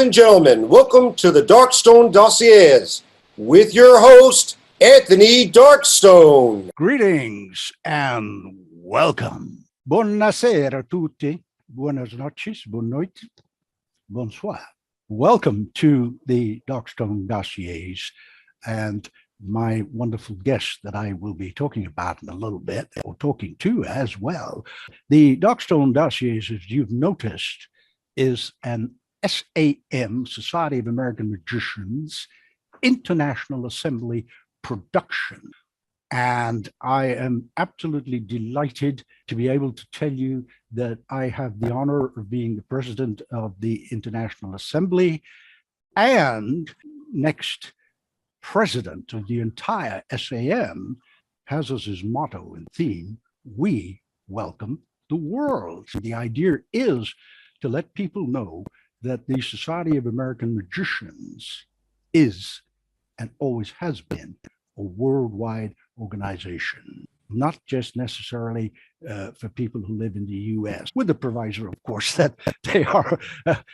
and gentlemen, welcome to the Darkstone Dossiers with your host, Anthony Darkstone. Greetings and welcome. Buonasera a tutti. Buenas noches, bonne nuit, bonsoir. Welcome to the Darkstone Dossiers and my wonderful guest that I will be talking about in a little bit, or talking to as well. The Darkstone Dossiers, as you've noticed, is an SAM, Society of American Magicians, International Assembly production. And I am absolutely delighted to be able to tell you that I have the honor of being the president of the International Assembly and next president of the entire SAM has as his motto and theme, we welcome the world. The idea is to let people know that the Society of American Magicians is and always has been a worldwide organization, not just necessarily for people who live in the US, with the proviso, of course, that they are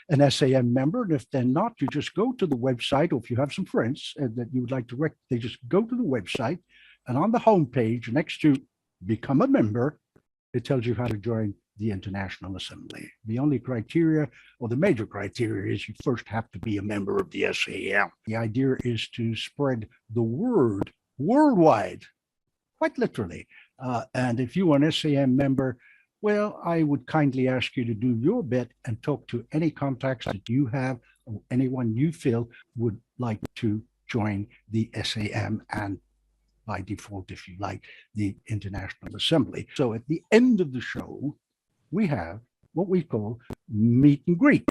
an SAM member. And if they're not, you just go to the website, or if you have some friends that you would like to they just go to the website, and on the homepage next to become a member, it tells you how to join the International Assembly. The only criteria, or the major criteria, is you first have to be a member of the SAM. The idea is to spread the word worldwide, quite literally. And if you are an SAM member, well, I would kindly ask you to do your bit and talk to any contacts that you have, or anyone you feel would like to join the SAM, and by default, if you like, the International Assembly. So at the end of the show, we have what we call meet and greet.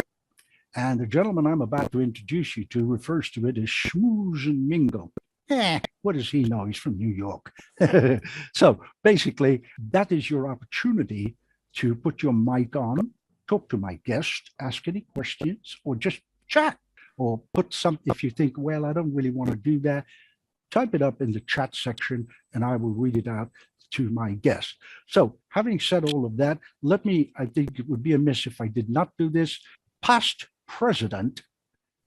And the gentleman I'm about to introduce you to refers to it as schmooze and mingle. What does he know? He's from New York. So basically, that is your opportunity to put your mic on, talk to my guest, ask any questions, or just chat, or put something. If you think, well, I don't really want to do that, type it up in the chat section and I will read it out to my guest. So having said all of that, I think it would be amiss if I did not do this. Past president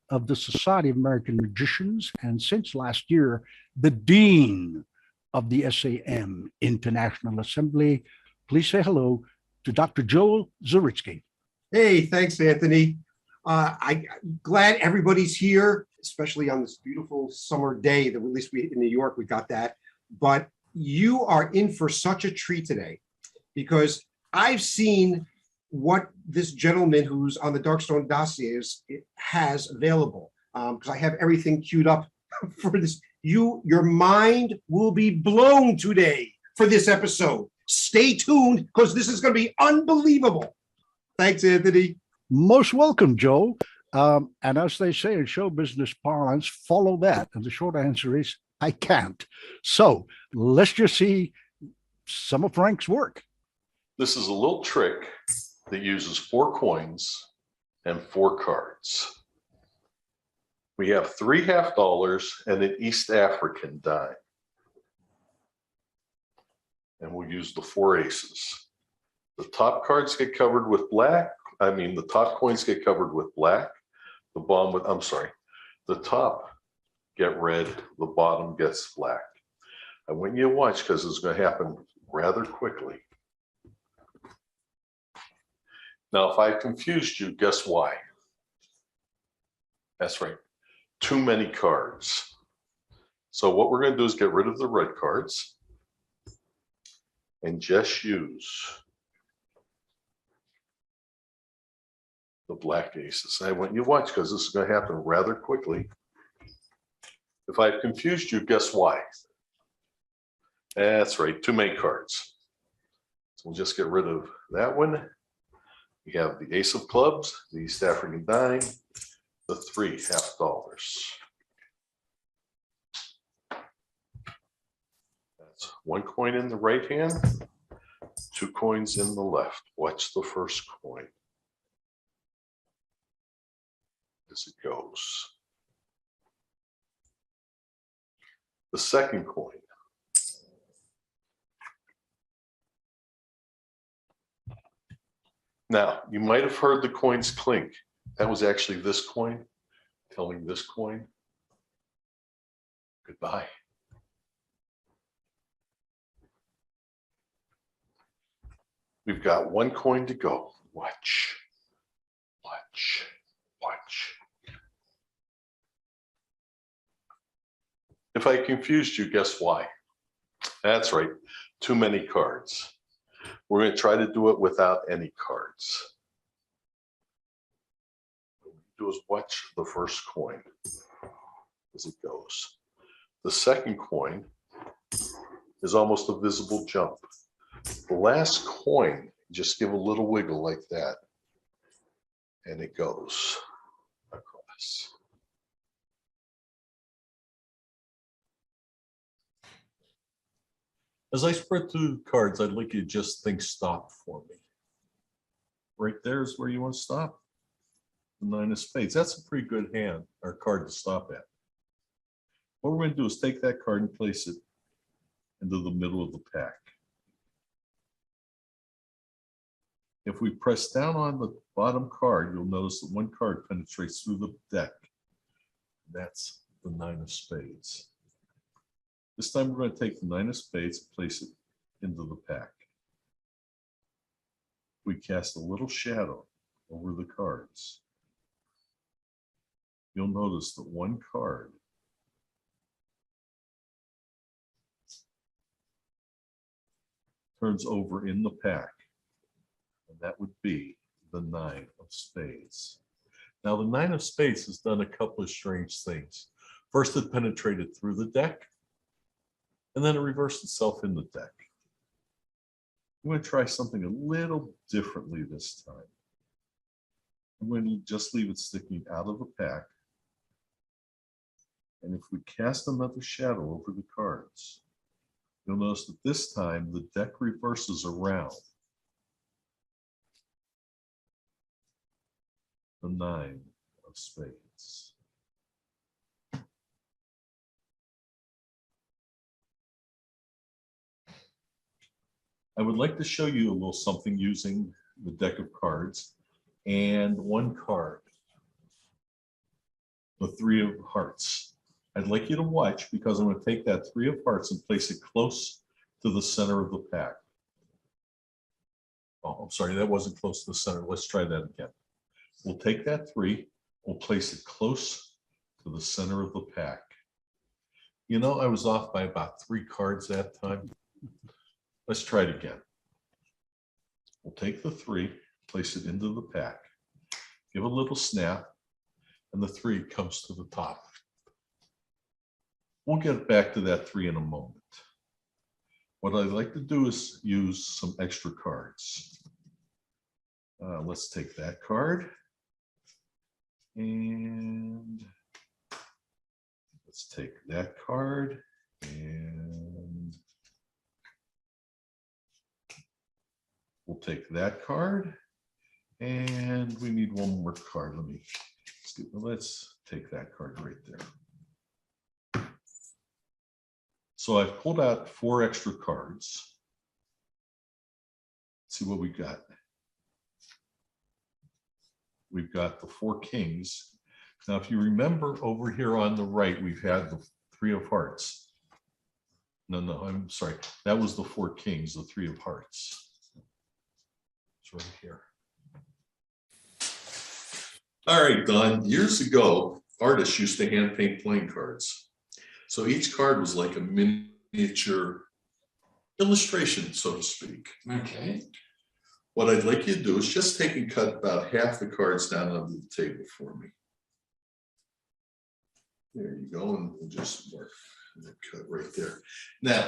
of the Society of American Magicians, and since last year, the dean of the SAM International Assembly. Please say hello to Dr. Joel Zaritsky. Hey, thanks, Anthony. I'm glad everybody's here, especially on this beautiful summer day. That at least in New York, we got that. But you are in for such a treat today, because I've seen what this gentleman who's on the Darkstone Dossiers has available, because I have everything queued up for this. Your mind will be blown today for this episode. Stay tuned, because this is going to be unbelievable. Thanks, Anthony. Most welcome, Joe. And as they say in show business parlance, follow that. And the short answer is, I can't. So let's just see some of Frank's work. This is a little trick that uses 4 coins and 4 cards. We have 3 $50 and an East African dime. And we'll use the 4 aces. The top cards get covered with black. The top coins get covered with black. The top get red, the bottom gets black. I want you to watch, because it's going to happen rather quickly. Now, if I confused you, guess why? That's right, too many cards. So what we're going to do is get rid of the red cards and just use the black aces. I want you to watch, because this is going to happen rather quickly. If I've confused you, guess why? That's right, too many cards. So we'll just get rid of that one. We have the ace of clubs, the East African dime, the 3 $50. That's 1 coin in the right hand, 2 coins in the left. Watch the first coin as it goes. The second coin. Now, you might have heard the coins clink. That was actually this coin telling this coin goodbye. We've got one coin to go. Watch, watch, watch. If I confused you, guess why? That's right, too many cards. We're going to try to do it without any cards. What we do is watch the first coin as it goes. The second coin is almost a visible jump. The last coin, just give a little wiggle like that, and it goes across. As I spread through the cards, I'd like you to just think stop for me. Right there is where you want to stop. The 9 of spades. That's a pretty good hand or card to stop at. What we're going to do is take that card and place it into the middle of the pack. If we press down on the bottom card, you'll notice that one card penetrates through the deck. That's the 9 of spades. This time we're going to take the 9 of spades and place it into the pack. We cast a little shadow over the cards. You'll notice that one card turns over in the pack, and that would be the 9 of spades. Now, the 9 of spades has done a couple of strange things. First, it penetrated through the deck, and then it reversed itself in the deck. I'm going to try something a little differently this time. I'm going to just leave it sticking out of the pack. And if we cast another shadow over the cards, you'll notice that this time the deck reverses around the 9 of spades. I would like to show you a little something using the deck of cards and one card, the 3 of hearts. I'd like you to watch because I'm going to take that 3 of hearts and place it close to the center of the pack. Oh, I'm sorry, that wasn't close to the center. Let's try that again. We'll take that 3, we'll place it close to the center of the pack. You know, I was off by about 3 cards that time. Let's try it again. We'll take the 3, place it into the pack, give a little snap, and the 3 comes to the top. We'll get back to that 3 in a moment. What I'd like to do is use some extra cards. Let's take that card. And let's take that card. And we'll take that card. And we need one more card. Let's take that card right there. So I've pulled out 4 extra cards. Let's see what we got. We've got the 4 kings. Now, if you remember over here on the right, we've had the 3 of hearts. No, I'm sorry. That was the 4 kings, the 3 of hearts. It's right here. All right, Don. Years ago, artists used to hand paint playing cards. So each card was like a miniature illustration, so to speak. Okay. What I'd like you to do is just take and cut about half the cards down onto the table for me. There you go, and we'll just mark that cut right there. Now,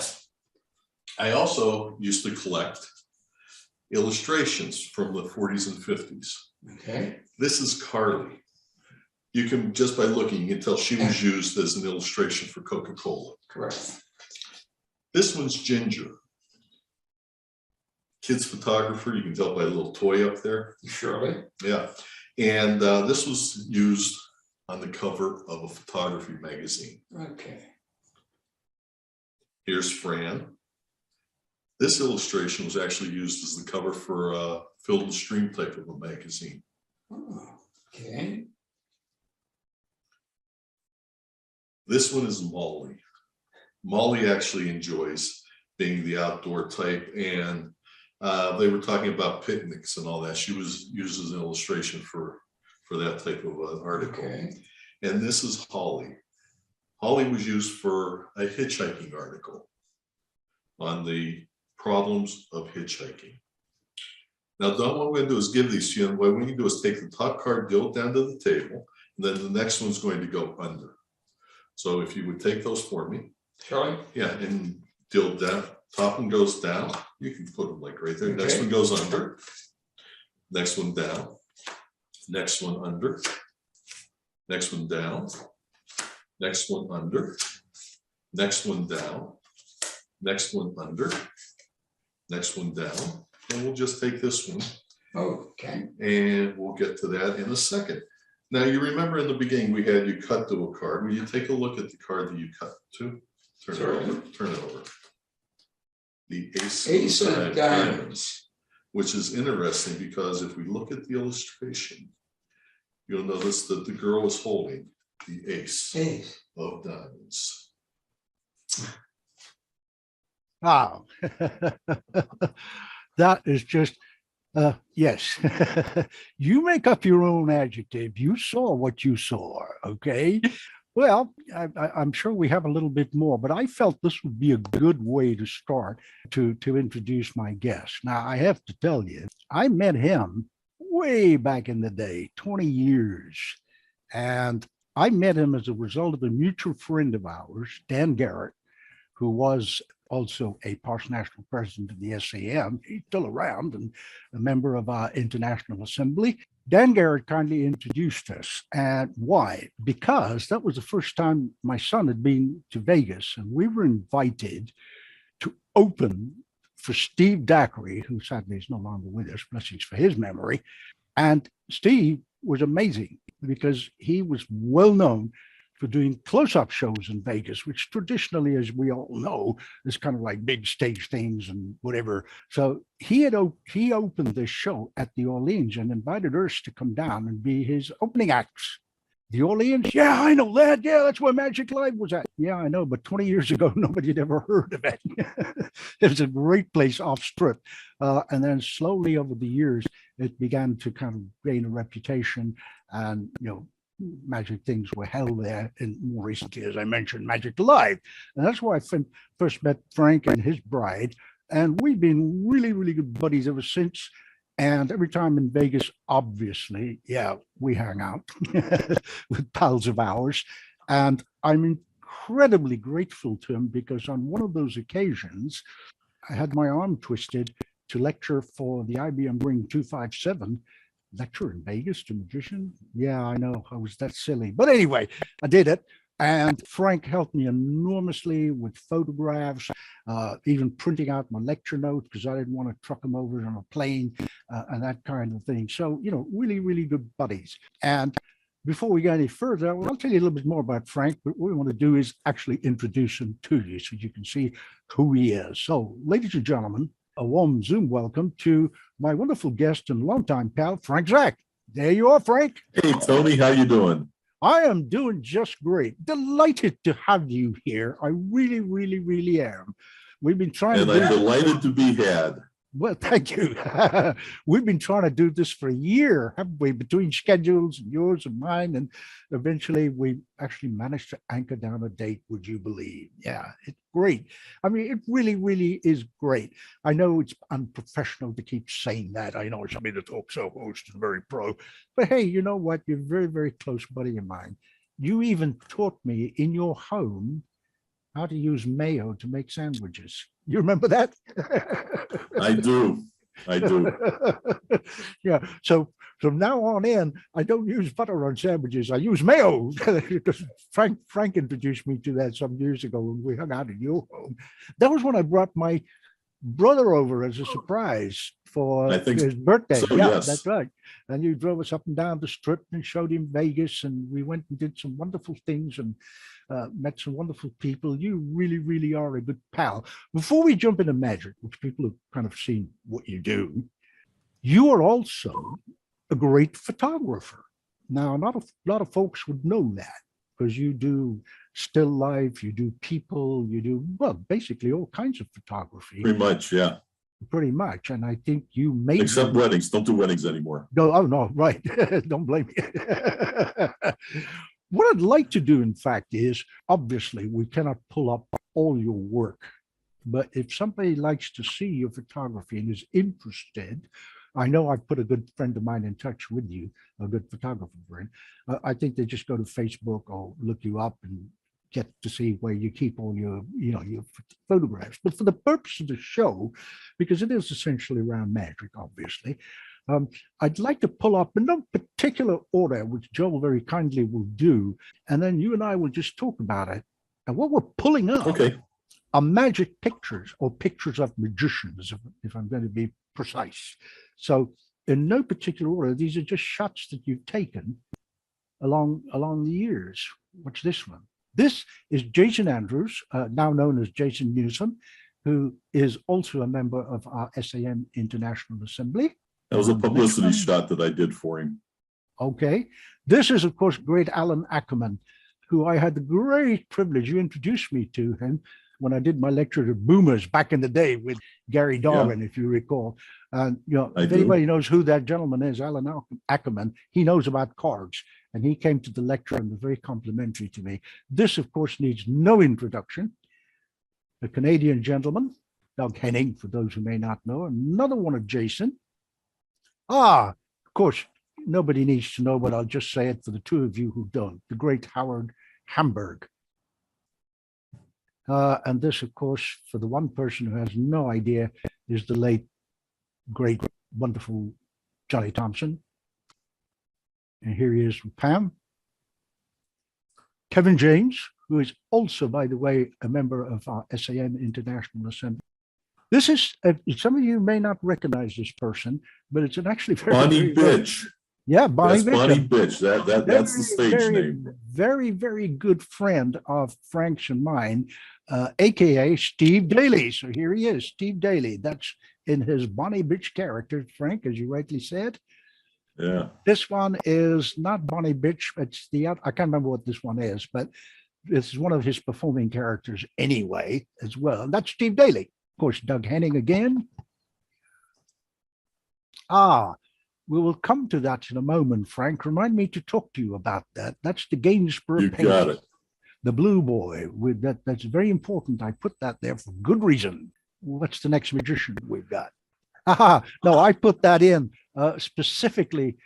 I also used to collect illustrations from the 40s and 50s. Okay. This is Carly. You can, just by looking, you can tell she was used as an illustration for Coca-Cola. Correct. This one's Ginger. Kid's photographer, you can tell by a little toy up there. Surely. Yeah. And this was used on the cover of a photography magazine. Okay. Here's Fran. This illustration was actually used as the cover for a Field and Stream type of a magazine. Oh. Okay. This one is Molly. Molly actually enjoys being the outdoor type, and they were talking about picnics and all that. She was used as an illustration for that type of article. Okay. And this is Holly. Holly was used for a hitchhiking article on the problems of hitchhiking. Now, Don, what we're gonna do is give these to you, and what we can do is take the top card, deal it down to the table, and then the next one's going to go under. So if you would take those for me. Shall I? Yeah, and deal down, top one goes down, you can put them like right there, next Okay. one goes under, next one down, next one under, next one down, next one under, next one down, next one under, next one down, and we'll just take this one, Okay. and we'll get to that in a second. Now, you remember in the beginning, we had you cut to a card. Will you take a look at the card that you cut to? Turn it Sure. over, turn it over. The Ace of diamonds. which is interesting because if we look at the illustration, you'll notice that the girl is holding the ace Ace. of diamonds. Wow. That is just, yes. You make up your own adjective. You saw what you saw, okay? Well, I'm sure we have a little bit more, but I felt this would be a good way to start to introduce my guest. Now, I have to tell you, I met him way back in the day, 20 years. And I met him as a result of a mutual friend of ours, Dan Garrett, who was also a past national president of the SAM. He's still around and a member of our International Assembly. Dan Garrett kindly introduced us. And why? Because that was the first time my son had been to Vegas, and we were invited to open for Steve Daiquiri, who sadly is no longer with us, blessings for his memory. And Steve was amazing because he was well known for doing close-up shows in Vegas, which traditionally, as we all know, is kind of like big stage things and whatever. So he opened this show at the Orleans and invited us to come down and be his opening acts. The Orleans, yeah, I know that. Yeah, that's where Magic Live was at. Yeah, I know, but 20 years ago, nobody had ever heard of it. It was a great place off strip. And then slowly over the years, it began to kind of gain a reputation, and, you know, magic things were held there, and more recently, as I mentioned, Magic Live. And that's where I first met Frank and his bride. And we've been really, really good buddies ever since. And every time in Vegas, obviously, yeah, we hang out with pals of ours. And I'm incredibly grateful to him because on one of those occasions, I had my arm twisted to lecture for the IBM Ring 257 lecture in Vegas to magician. Yeah, I know, I was that silly. But anyway, I did it. And Frank helped me enormously with photographs, even printing out my lecture notes because I didn't want to truck them over on a plane and that kind of thing. So, you know, really, really good buddies. And before we go any further, I'll tell you a little bit more about Frank, but what we want to do is actually introduce him to you so you can see who he is. So, ladies and gentlemen, a warm Zoom welcome to my wonderful guest and longtime pal, Frank Zach. There you are, Frank. Hey, Tony, how you doing? I am doing just great. Delighted to have you here. I really, really, really am. We've been trying And to I'm delighted to be had. Well, thank you. We've been trying to do this for a year, haven't we? Between schedules, yours and mine, and eventually we actually managed to anchor down a date, would you believe? Yeah, it's great. I mean, it really, really is great. I know it's unprofessional to keep saying that. I know it's me, the talk show host, and very pro. But hey, you know what? You're a very, very close buddy of mine. You even taught me in your home how to use mayo to make sandwiches. You remember that? I do. I do. Yeah. So from now on in, I don't use butter on sandwiches. I use mayo because Frank introduced me to that some years ago when we hung out in your home. That was when I brought my brother over as a surprise for I think his birthday. so, Yeah, yes. that's right. And you drove us up and down the strip and showed him Vegas, and we went and did some wonderful things and met some wonderful people. You really, really are a good pal. Before we jump into magic, which people have kind of seen what you do, you are also a great photographer. Now, not a lot of folks would know that because you do still life, you do people, you do, well, basically all kinds of photography, Pretty much, yeah. pretty much. And I think you made Except weddings. Don't do weddings anymore. no, oh no, right. Don't blame me. What I'd like to do, in fact, is obviously we cannot pull up all your work, but if somebody likes to see your photography and is interested, I know I've put a good friend of mine in touch with you, a good photographer friend. I think they just go to Facebook or look you up and get to see where you keep all your, your photographs. But for the purpose of the show, because it is essentially around magic, obviously, I'd like to pull up in no particular order, which Joel very kindly will do, and then you and I will just talk about it. And what we're pulling up are magic pictures or pictures of magicians, if I'm going to be precise. So in no particular order, these are just shots that you've taken along the years. What's this one? This is Jason Andrews, now known as Jason Newsom, who is also a member of our SAM International Assembly. That was a publicity shot that I did for him. Okay. This is, of course, great Alan Ackerman, who I had the great privilege, you introduced me to him when I did my lecture at Boomers back in the day with Gary Darwin, if you recall. And, if anybody knows who that gentleman is, Alan Ackerman, he knows about cards. And he came to the lecture and was very complimentary to me. This, of course, needs no introduction. A Canadian gentleman, Doug Henning, for those who may not know, another one of Jason. Of course, nobody needs to know, but I'll just say it for the two of you who don't. The great Howard Hamburg. And this, of course, for the one person who has no idea, is the late, great, wonderful Johnny Thompson. And here he is with Pam. Kevin James, who is also, by the way, a member of our SAM International Assembly. This is, some of you may not recognize this person, but it's an actually very— Bonnie Bitch. Yeah, Bonnie Bitch. Bonnie Bitch. That's the stage name. Very, very good friend of Frank's and mine, AKA Steve Daly. So here he is, Steve Daly. That's in his Bonnie Bitch character, Frank, as you rightly said. Yeah. This one is not Bonnie Bitch. It's I can't remember what this one is, but this is one of his performing characters anyway, as well. And that's Steve Daly. Of course, Doug Henning again. We will come to that in a moment, Frank. Remind me to talk to you about that. That's the Gainsborough You painting. got it. The Blue Boy. With that's very important. I put that there for good reason. What's the next magician we've got? No, I put that in specifically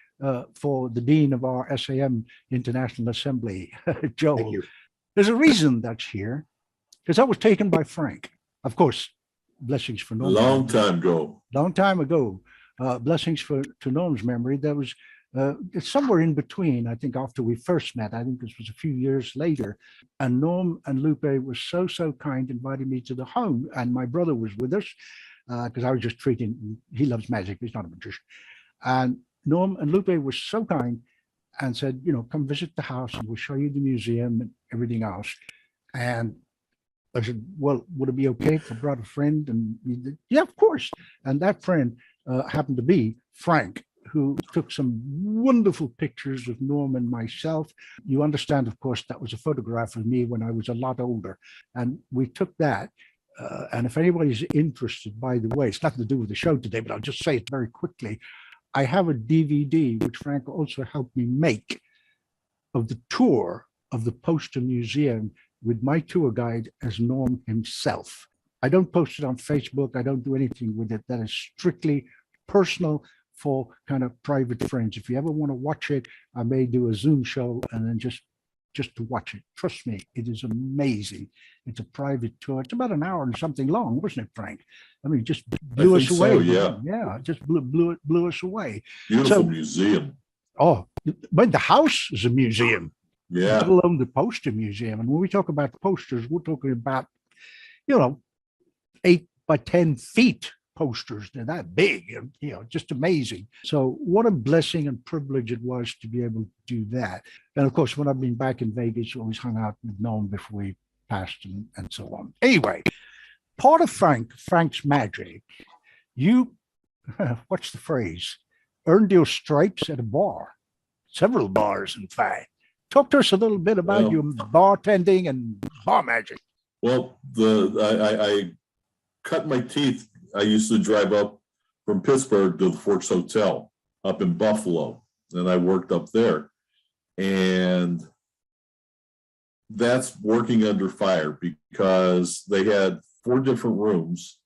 for the Dean of our SAM International Assembly, Joel. Thank you. There's a reason that's here, because that was taken by Frank. Of course, blessings for Norm. Long time ago. Long time ago. Blessings to Norm's memory. There was somewhere in between, I think, after we first met. I think this was a few years later. And Norm and Lupe were so kind, invited me to the home. And my brother was with us because I was just treating, he loves magic. He's not a magician. And Norm and Lupe were so kind and said, come visit the house and we'll show you the museum and everything else. And I said, well, would it be okay if I brought a friend? And he said, yeah, of course. And that friend happened to be Frank, who took some wonderful pictures of Norm and myself. You understand, of course, that was a photograph of me when I was a lot older. And we took that. And if anybody's interested, by the way, it's nothing to do with the show today, but I'll just say it very quickly. I have a DVD, which Frank also helped me make, of the tour of the Poster Museum with my tour guide as Norm himself. I don't post it on Facebook. I don't do anything with it. That is strictly personal for kind of private friends. If you ever want to watch it, I may do a Zoom show and then just to watch it. Trust me, it is amazing. It's a private tour. It's about an hour and something long, wasn't it, Frank? I mean, just blew us away. So, yeah. Yeah, just blew us away. Beautiful museum. Oh, but the house is a museum. Yeah. Let alone the poster museum. And when we talk about posters, we're talking about, 8 by 10 feet posters. They're that big, and just amazing. So what a blessing and privilege it was to be able to do that. And of course, when I've been back in Vegas, I always hung out with Norm before he passed and so on. Anyway, part of Frank's magic, you, what's the phrase? Earned your stripes at a bar. several bars, in fact. Talk to us a little bit about Well- your bartending and bar magic. Well, I cut my teeth. I used to drive up from Pittsburgh to the Forks Hotel up in Buffalo, and I worked up there. And that's working under fire because they had 4 different rooms.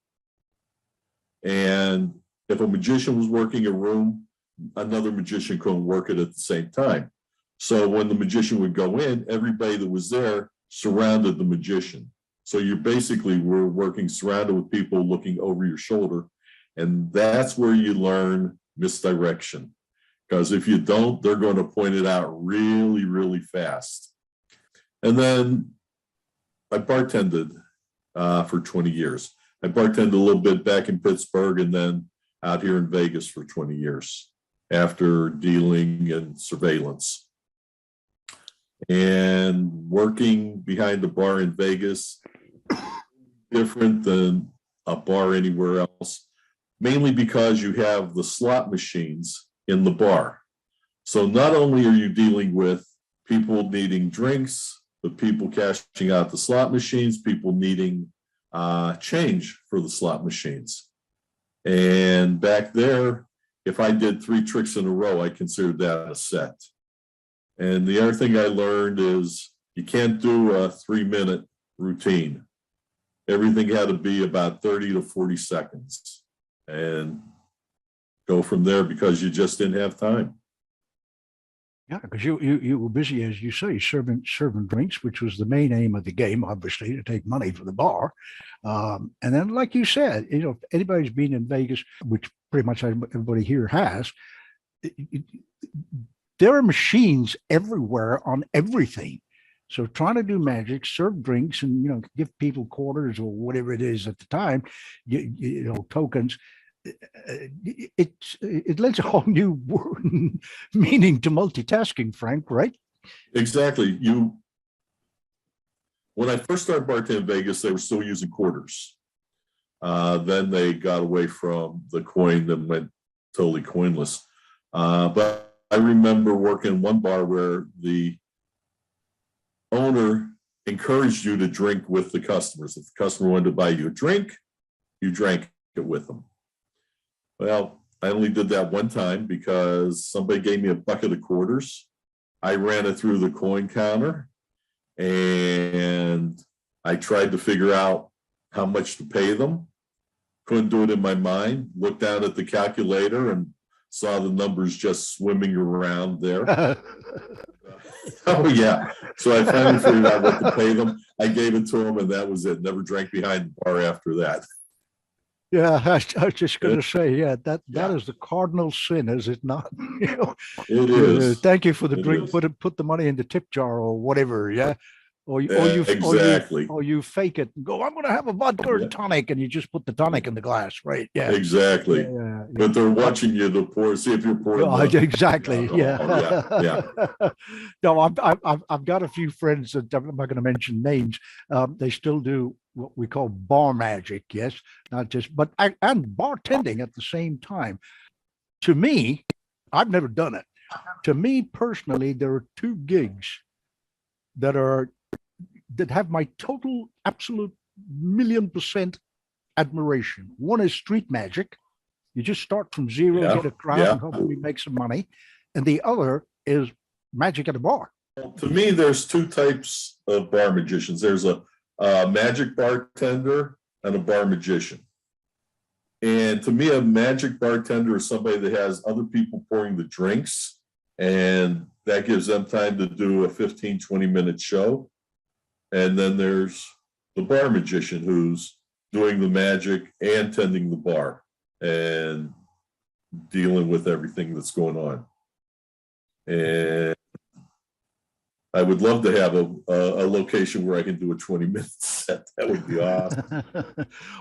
And if a magician was working a room, another magician couldn't work it at the same time. So when the magician would go in, everybody that was there surrounded the magician. So you basically were working surrounded with people looking over your shoulder. And that's where you learn misdirection. Because if you don't, they're going to point it out really, really fast. And then I bartended for 20 years. I bartended a little bit back in Pittsburgh and then out here in Vegas for 20 years after dealing and surveillance. And working behind a bar in Vegas, different than a bar anywhere else, mainly because you have the slot machines in the bar. So not only are you dealing with people needing drinks, but people cashing out the slot machines, people needing change for the slot machines. And back there, if I did 3 tricks in a row, I considered that a set. And the other thing I learned is you can't do a 3-minute routine. Everything had to be about 30 to 40 seconds and go from there because you just didn't have time. Yeah, because you were busy, as you say, serving drinks, which was the main aim of the game, obviously, to take money for the bar. And then, like you said, if anybody's been in Vegas, which pretty much everybody here has, there are machines everywhere on everything. So trying to do magic, serve drinks, and give people quarters or whatever it is at the time, tokens. It lends a whole new meaning to multitasking, Frank, right? Exactly. When I first started bartending in Vegas, they were still using quarters. Then they got away from the coin and went totally coinless. But I remember working in one bar where the owner encouraged you to drink with the customers. If the customer wanted to buy you a drink, you drank it with them. Well, I only did that one time because somebody gave me a bucket of quarters. I ran it through the coin counter and I tried to figure out how much to pay them. Couldn't do it in my mind. Looked down at the calculator and saw the numbers just swimming around there. Oh, yeah. So I finally figured out what to pay them. I gave it to them and that was it. Never drank behind the bar after that. Yeah, I was just going to say, that is the cardinal sin, is it not? It is. Thank you for the It drink. is. Put the money in the tip jar or whatever. Yeah. Exactly. Or you fake it and go, I'm going to have a vodka Yeah. tonic, and you just put the tonic in the glass, right? Yeah. Exactly. Yeah. But they're watching you to pour, see if you're pouring. Oh, the exactly. alcohol. Yeah. No, I've got a few friends that I'm not going to mention names. They still do what we call bar magic. Yes, not just, and bartending at the same time. To me, I've never done it. To me personally, there are 2 gigs that have my total, absolute 1,000,000% admiration. One is street magic. You just start from zero, Yeah, get a crowd, yeah. and hopefully make some money. And the other is magic at a bar. To me, there's 2 types of bar magicians. There's a magic bartender and a bar magician. And to me, a magic bartender is somebody that has other people pouring the drinks, and that gives them time to do a 15, 20-minute show. And then there's the bar magician who's doing the magic and tending the bar and dealing with everything that's going on. And I would love to have a location where I can do a 20-minute set. That would be awesome.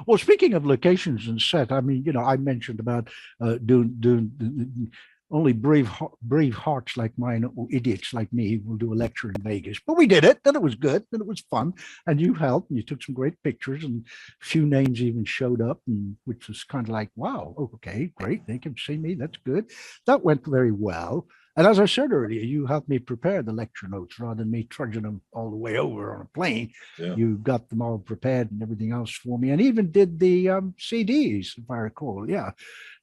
Well, speaking of locations and set, I mean, I mentioned about doing only brave hearts like mine or idiots like me will do a lecture in Vegas. But we did it, and it was good, and it was fun. And you helped, and you took some great pictures, and a few names even showed up, and which was kind of like, wow, okay, great. They can see me. That's good. That went very well. And as I said earlier, you helped me prepare the lecture notes rather than me trudging them all the way over on a plane. Yeah. You got them all prepared and everything else for me, and even did the CDs, if I recall. Yeah.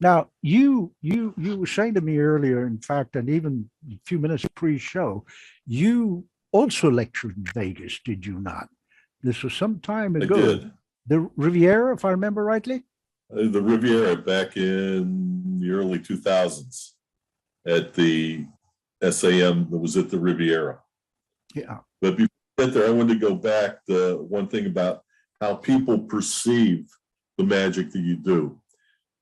Now you were saying to me earlier, in fact, and even a few minutes pre-show, you also lectured in Vegas, did you not? This was some time I ago. did. The Riviera, if I remember rightly. The Riviera back in the early 2000s at the SAM that was at the Riviera. Yeah. But before I get there, I wanted to go back to one thing about how people perceive the magic that you do.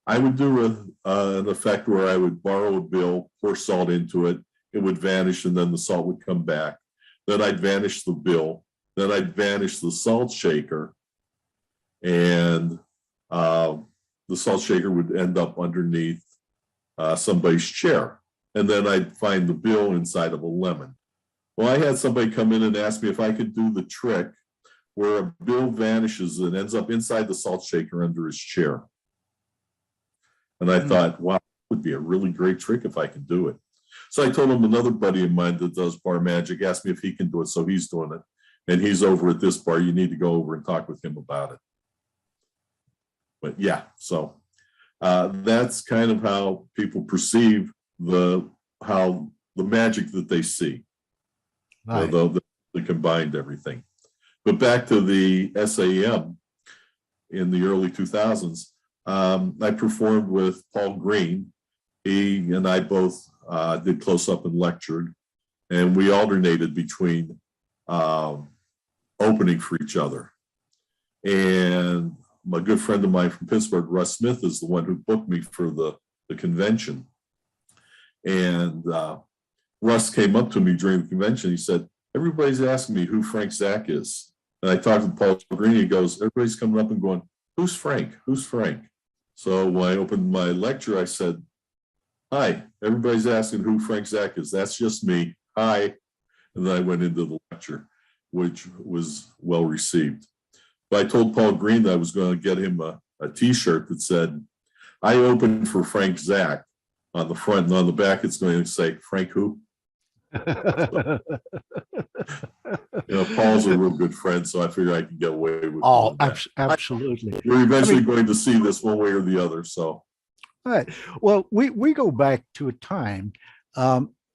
I would do an effect where I would borrow a bill, pour salt into it, it would vanish, and then the salt would come back. Then I'd vanish the bill, then I'd vanish the salt shaker, and the salt shaker would end up underneath somebody's chair. And then I'd find the bill inside of a lemon. Well, I had somebody come in and ask me if I could do the trick where a bill vanishes and ends up inside the salt shaker under his chair. And I thought, wow, it would be a really great trick if I could do it. So I told him another buddy of mine that does bar magic asked me if he can do it. So he's doing it. And he's over at this bar. You need to go over and talk with him about it. But yeah, so that's kind of how people perceive how the magic that they see. Right. They combined everything. But back to the SAM in the early 2000s, I performed with Paul Green. He and I both did close up and lectured, and we alternated between opening for each other. And my good friend of mine from Pittsburgh, Russ Smith, is the one who booked me for the convention. And Russ came up to me during the convention. He said, everybody's asking me who Frank Zach is. And I talked to Paul Green. He goes, everybody's coming up and going, who's Frank? Who's Frank? So when I opened my lecture, I said, hi, everybody's asking who Frank Zach is. That's just me. Hi. And then I went into the lecture, which was well received. But I told Paul Green that I was going to get him a t-shirt that said, I opened for Frank Zach on the front, and on the back, it's going to say, Frank who? Paul's a real good friend, so I figure I can get away with Oh, that. absolutely. We're eventually going to see this one way or the other. So, All right. Well, we go back to a time.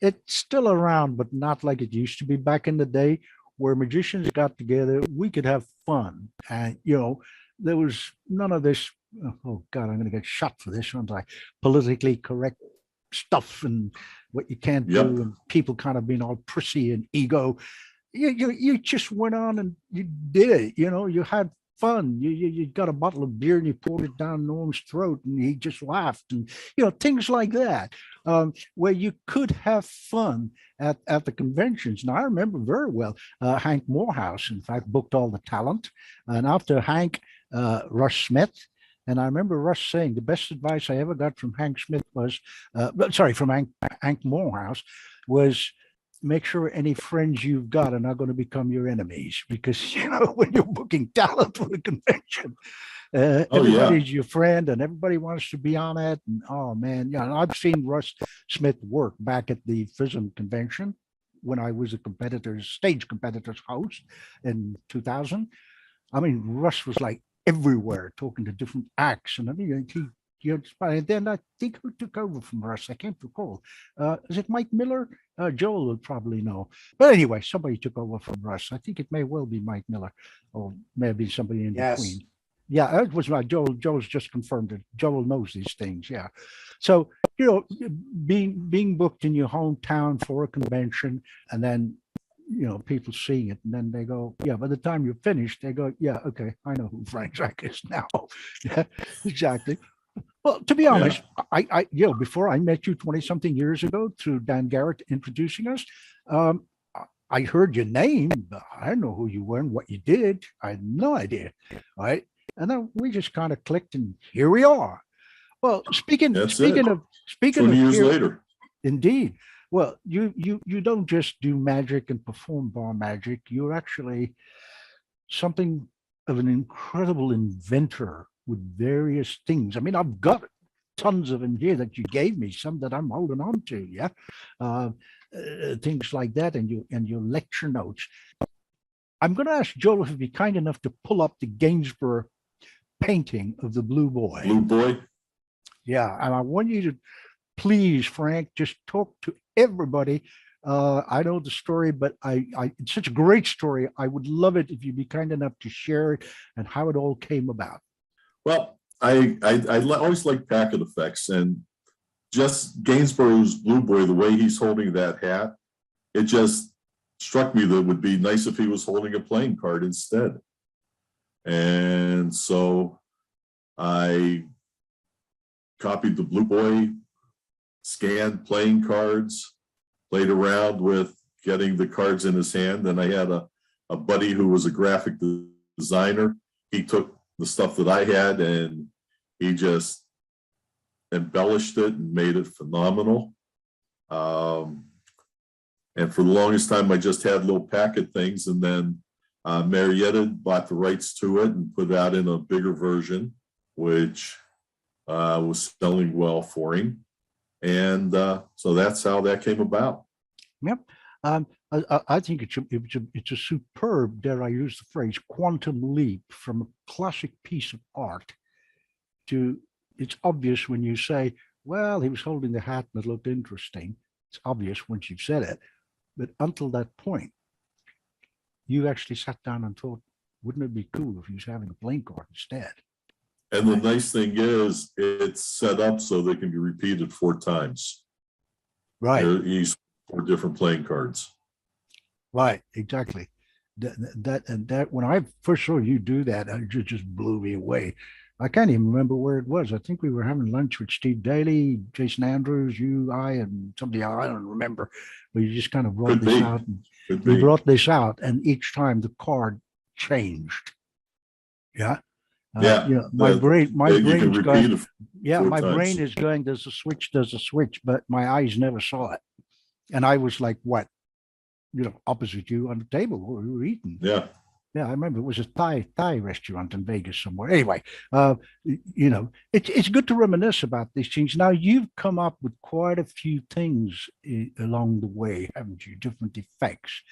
It's still around, but not like it used to be back in the day, where magicians got together. We could have fun, and there was none of this. Oh God, I'm going to get shot for this one. Like politically correct stuff and what you can't Yep. do, and people kind of being all prissy and ego. You just went on and you did it. You had fun. You got a bottle of beer and you poured it down Norm's throat and he just laughed, and things like that, where you could have fun at the conventions. Now I remember very well Hank Morehouse, in fact, booked all the talent, and after Hank, Russ Smith. And I remember Russ saying the best advice I ever got from Hank Smith was, from Hank Morehouse, was make sure any friends you've got are not going to become your enemies, because when you're booking talent for the convention, everybody's your friend and everybody wants to be on it. And oh man, yeah, and I've seen Russ Smith work back at the FISM convention when I was a stage competitor's host in 2000. I mean, Russ was like everywhere talking to different acts, and I mean, and then I think who took over from Russ, I can't recall. Is it Mike Miller? Joel would probably know. But anyway, somebody took over from Russ. I think it may well be Mike Miller, or maybe somebody in between. Yeah, it was right. Joel's just confirmed it. Joel knows these things. Yeah. So, being booked in your hometown for a convention, and then people seeing it, and then they go, yeah, by the time you're finished, they go, yeah, okay, I know who Frank Zach is now. Yeah, exactly. Well, to be honest, I before I met you 20-something years ago through Dan Garrett introducing us, I heard your name, but I didn't know who you were and what you did. I had no idea, right? And then we just kind of clicked, and here we are. Well, speaking of 20 years later, indeed. Well, you don't just do magic and perform bar magic. You're actually something of an incredible inventor with various things. I mean, I've got tons of them here that you gave me, some that I'm holding on to. Yeah. Things like that, and your lecture notes. I'm going to ask Joel if he'd be kind enough to pull up the Gainsborough painting of the Blue Boy. Blue Boy. Yeah, and I want you to please, Frank, just talk to everybody. I know the story, but it's such a great story. I would love it if you'd be kind enough to share it and how it all came about. Well, I always like packet effects, and just Gainsborough's Blue Boy, the way he's holding that hat, it just struck me that it would be nice if he was holding a playing card instead. And so I copied the Blue Boy, scanned playing cards, played around with getting the cards in his hand. And I had a buddy who was a graphic designer. He took the stuff that I had and he just embellished it and made it phenomenal. And for the longest time, I just had little packet things. And then Marietta bought the rights to it and put it out in a bigger version, which was selling well for him. And so that's how that came about. Yep. I think it's a superb, dare I use the phrase, quantum leap from a classic piece of art to, it's obvious when you say, well, he was holding the hat and it looked interesting. It's obvious once you've said it. But until that point, you actually sat down and thought, wouldn't it be cool if he was having a playing card instead? And the nice thing is it's set up so they can be repeated 4 times. Right. He's 4 different playing cards. Right, exactly. That when I first saw you do that, it just blew me away. I can't even remember where it was. I think we were having lunch with Steve Daly, Jason Andrews, you, I, and somebody else. I don't remember. But you just kind of brought this out. And you brought this out, and each time the card changed. Yeah. My brain is going. Yeah, my brain is going. There's a switch. But my eyes never saw it, and I was like, "What?" Opposite you on the table, we were eating. Yeah. Yeah, I remember it was a Thai restaurant in Vegas somewhere. Anyway, it's good to reminisce about these things. Now, you've come up with quite a few things along the way, haven't you? Different effects,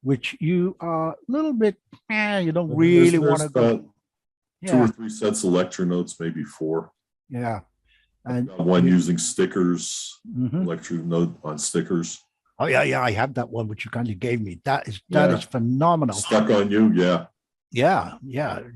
which you are a little bit, you don't really want to go. 2 or 3 sets of lecture notes, maybe 4. Yeah. And one using stickers, lecture note on stickers. Oh yeah, I have that one which you kind of gave me. That is phenomenal. Stuck on you, yeah. Yeah.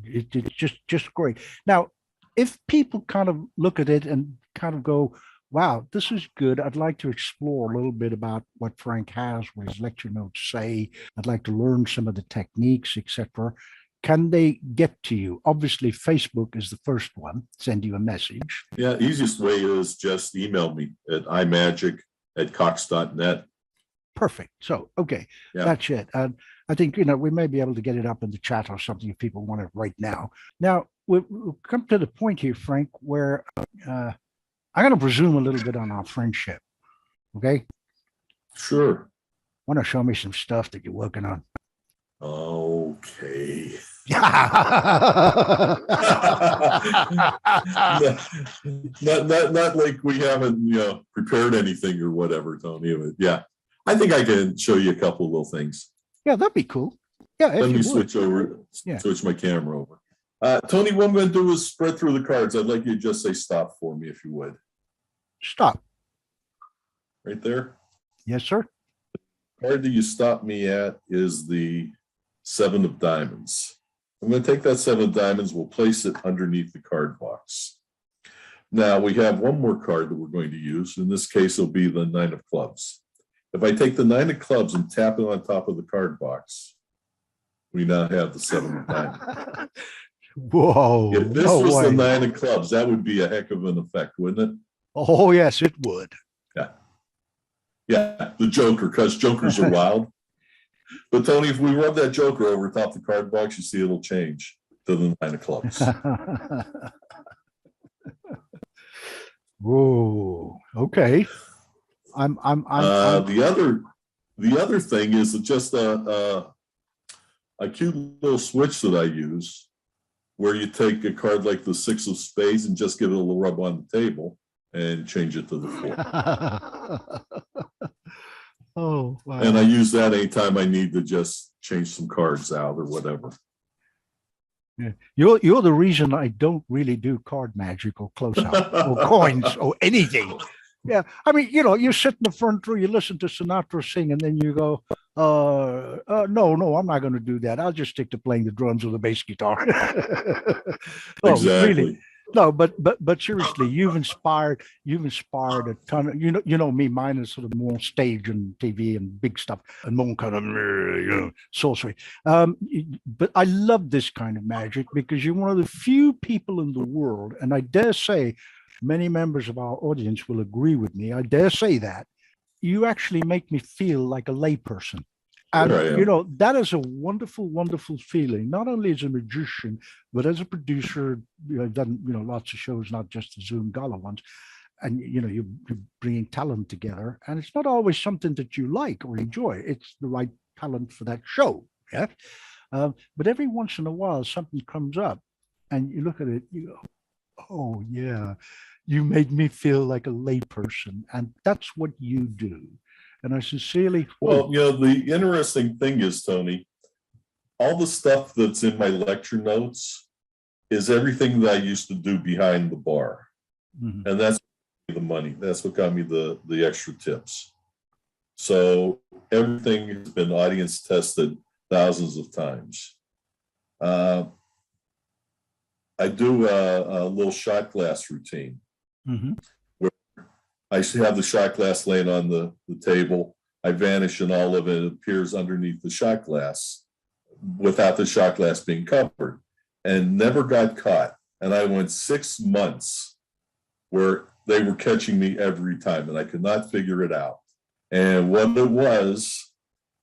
It's just great. Now, if people kind of look at it and kind of go, wow, this is good. I'd like to explore a little bit about what Frank has, what his lecture notes say. I'd like to learn some of the techniques, etc. Can they get to you? Obviously, Facebook is the first one. Send you a message. Yeah, easiest way is just email me at imagic@cox.net. Perfect. So, okay, that's it. And I think, we may be able to get it up in the chat or something if people want it right now. Now, we've come to the point here, Frank, where I'm going to presume a little bit on our friendship. Okay? Sure. Want to show me some stuff that you're working on? Okay. not like we haven't prepared anything or whatever, Tony. But yeah, I think I can show you a couple of little things. Yeah, that'd be cool. Yeah, let me switch my camera over. Tony, what I'm going to do is spread through the cards. I'd like you to just say stop for me, if you would. Stop. Right there. Yes, sir. The card that you stop me at is the 7 of diamonds. I'm going to take that 7 of diamonds. We'll place it underneath the card box. Now we have one more card that we're going to use. In this case, it'll be the 9 of clubs. If I take the 9 of clubs and tap it on top of the card box, we now have the 7 of diamonds. Whoa. If this was the 9 of clubs, that would be a heck of an effect, wouldn't it? Oh, yes, it would. Yeah, the Joker, because Jokers are wild. But Tony, if we rub that Joker over top the card box, you see it'll change to the 9 of clubs. Whoa. Okay. The other thing is just a cute little switch that I use, where you take a card like the 6 of spades and just give it a little rub on the table, and change it to the 4. Oh, wow. And I use that anytime I need to just change some cards out or whatever. Yeah. You're the reason I don't really do card magic or close out or coins or anything. Yeah, I mean, you sit in the front row, you listen to Sinatra sing, and then you go, no, I'm not going to do that. I'll just stick to playing the drums or the bass guitar. Oh, Exactly. really? No, but seriously, you've inspired a ton of, me, mine is sort of more stage and TV and big stuff and more kind of, sorcery. But I love this kind of magic because you're one of the few people in the world, and I dare say many members of our audience will agree with me. I dare say that you actually make me feel like a layperson. And, that is a wonderful, wonderful feeling, not only as a magician, but as a producer. I've done, lots of shows, not just the Zoom Gala ones. And, you're bringing talent together. And it's not always something that you like or enjoy. It's the right talent for that show. Yeah. But every once in a while, something comes up and you look at it, you go, oh, yeah, you made me feel like a layperson. And that's what you do. And I sincerely hope. Well, the interesting thing is, Tony, all the stuff that's in my lecture notes is everything that I used to do behind the bar. Mm-hmm. And that's the money. That's what got me the extra tips. So everything has been audience tested thousands of times. I do a little shot glass routine. Mm-hmm. I have the shot glass laying on the table. I vanish and all of it appears underneath the shot glass without the shot glass being covered, and never got caught. And I went 6 months where they were catching me every time and I could not figure it out. And what it was,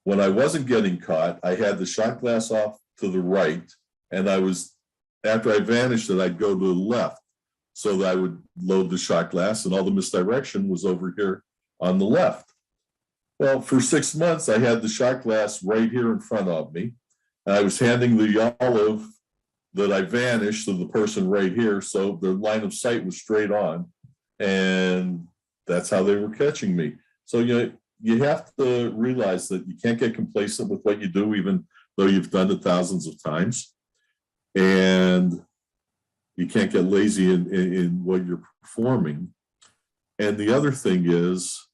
when I wasn't getting caught, I had the shot glass off to the right, and after I vanished it, I'd go to the left. So that I would load the shot glass and all the misdirection was over here on the left. Well, for 6 months, I had the shot glass right here in front of me. And I was handing the olive that I vanished to the person right here. So the line of sight was straight on. And that's how they were catching me. So you have to realize that you can't get complacent with what you do, even though you've done it thousands of times. And you can't get lazy in what you're performing. And the other thing is,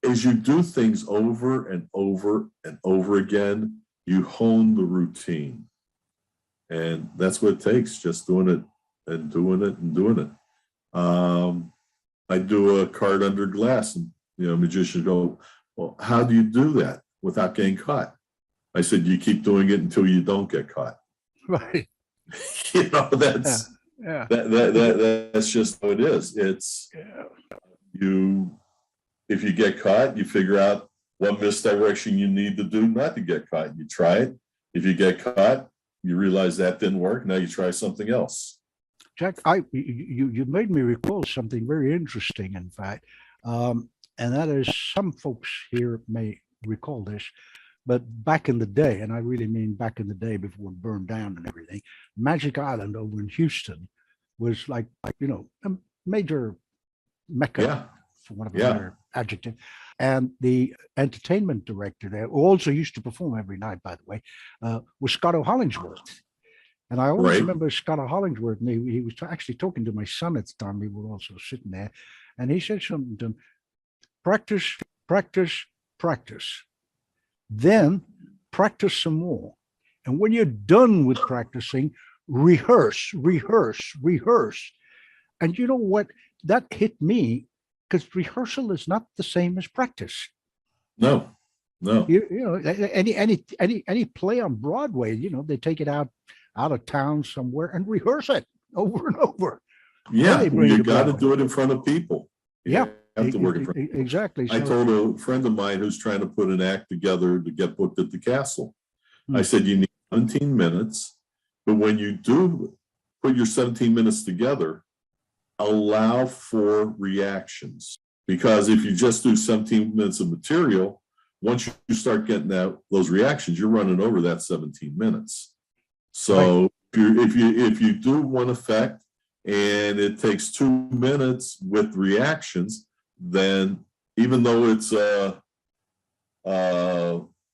as you do things over and over and over again, you hone the routine. And that's what it takes, just doing it and doing it and doing it. I do a card under glass, and magicians go, well, how do you do that without getting caught? I said, you keep doing it until you don't get caught. Right. That's... Yeah. Yeah, that's just how it is. It's if you get caught, you figure out what misdirection you need to do not to get caught. You try it. If you get caught, you realize that didn't work. Now you try something else. Jack, you made me recall something very interesting, in fact, and that is, some folks here may recall this, but back in the day, and I really mean back in the day before it burned down and everything, Magic Island over in Houston was like a major mecca, for one of a better adjective. And the entertainment director there, who also used to perform every night, by the way, was Scott Hollingsworth. And I always remember Scott Hollingsworth, and he was actually talking to my son at the time. We were also sitting there, and he said something to him: practice, practice, practice. Then practice some more. And when you're done with practicing, rehearse, rehearse, rehearse. And you know what? That hit me, because rehearsal is not the same as practice. No. Any play on Broadway, they take it out of town somewhere and rehearse it over and over. Yeah, you got to do it in front of people. Yeah. Have to work in front. Exactly. I told a friend of mine who's trying to put an act together to get booked at the Castle. I said, you need 17 minutes, but when you do put your 17 minutes together, allow for reactions. Because if you just do 17 minutes of material, once you start getting those reactions, you're running over that 17 minutes. So if you do one effect, and it takes 2 minutes with reactions, then even though it's a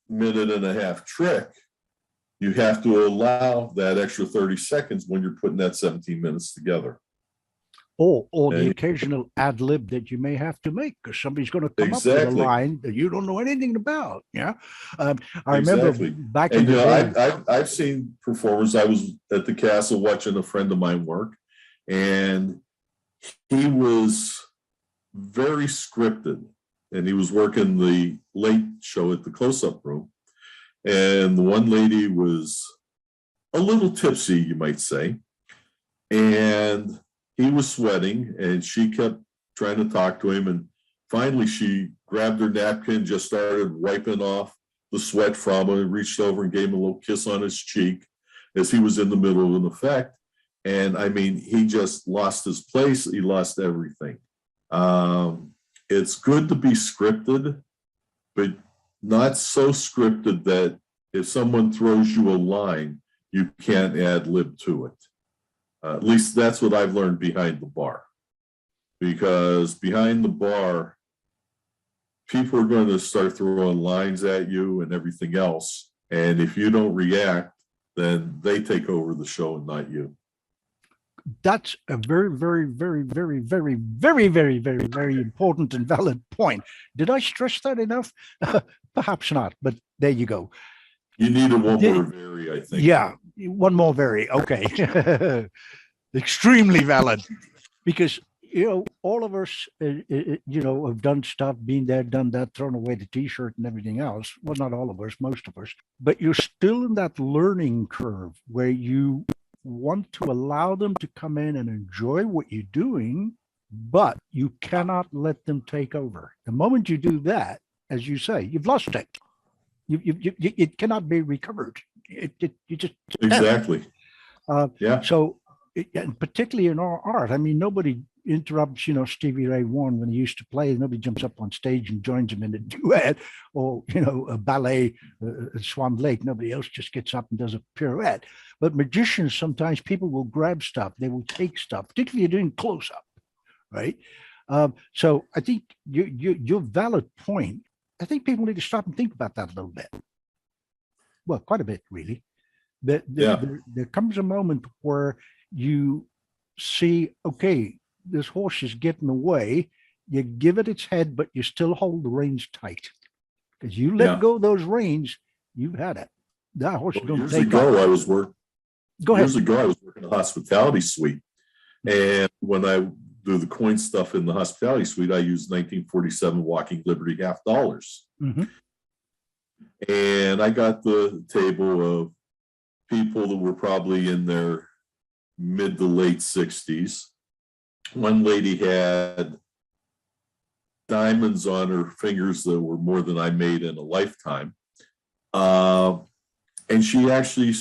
minute and a half trick, you have to allow that extra 30 seconds when you're putting that 17 minutes together. Or the And- occasional ad lib that you may have to make because somebody's going to come up with a Exactly. line that you don't know anything about. Yeah. I remember Exactly. back And in you the know, day. I've seen performers. I was at the castle watching a friend of mine work, and he was very scripted, and he was working the late show at the close-up room, and the one lady was a little tipsy, you might say, and he was sweating, and she kept trying to talk to him, and finally she grabbed her napkin, just started wiping off the sweat from him, and reached over and gave him a little kiss on his cheek as he was in the middle of an effect. And I mean, he just lost his place. He lost everything. It's good to be scripted, but not so scripted that if someone throws you a line, you can't ad lib to it. At least that's what I've learned behind the bar. Because behind the bar, people are going to start throwing lines at you and everything else. And if you don't react, then they take over the show and not you. That's a very, very, very, very, very, very, very, very, very important and valid point. Did I stress that enough? Perhaps not, but there you go. You need a one more very, I think. Yeah, one more very, okay. Extremely valid. Because, you know, all of us, you know, have done stuff, been there, done that, thrown away the t-shirt and everything else. Well, not all of us, most of us. But you're still in that learning curve where you want to allow them to come in and enjoy what you're doing, but you cannot let them take over. The moment you do that, as you say, you've lost it. It cannot be recovered. You just Exactly. Yeah. So, and particularly in our art, I mean, nobody interrupts, you know, Stevie Ray Vaughan when he used to play. Nobody jumps up on stage and joins him in a duet or, you know, a ballet at Swan Lake. Nobody else just gets up and does a pirouette. But magicians, sometimes people will grab stuff. They will take stuff, particularly if you're doing close up, right? So I think your valid point, I think people need to stop and think about that a little bit. Well, quite a bit, really. There comes a moment where you see, okay, this horse is getting away. You give it its head, but you still hold the reins tight. Because you let go of those reins, you've had it. That horse is going to take off. Years ago, I was working a hospitality suite. And when I do the coin stuff in the hospitality suite, I use 1947 Walking Liberty half dollars. Mm-hmm. And I got the table of people that were probably in their mid to late 60s. One lady had diamonds on her fingers that were more than I made in a lifetime. And she actually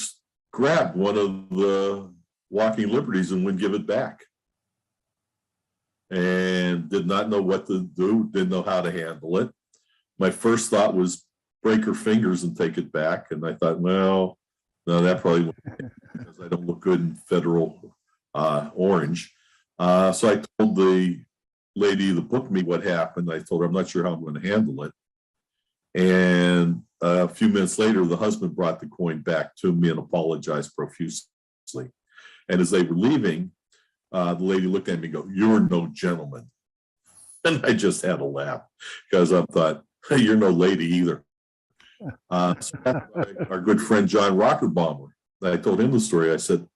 grabbed one of the Walking Liberties and wouldn't give it back. And did not know what to do, didn't know how to handle it. My first thought was break her fingers and take it back. And I thought, well, no, that probably won't, because I don't look good in federal orange. So I told the lady that booked me what happened. I told her, I'm not sure how I'm going to handle it. And a few minutes later, the husband brought the coin back to me and apologized profusely. And as they were leaving, the lady looked at me and go, "You're no gentleman." And I just had a laugh because I thought, hey, you're no lady either. So our good friend John Rockerbomber, I told him the story. I said,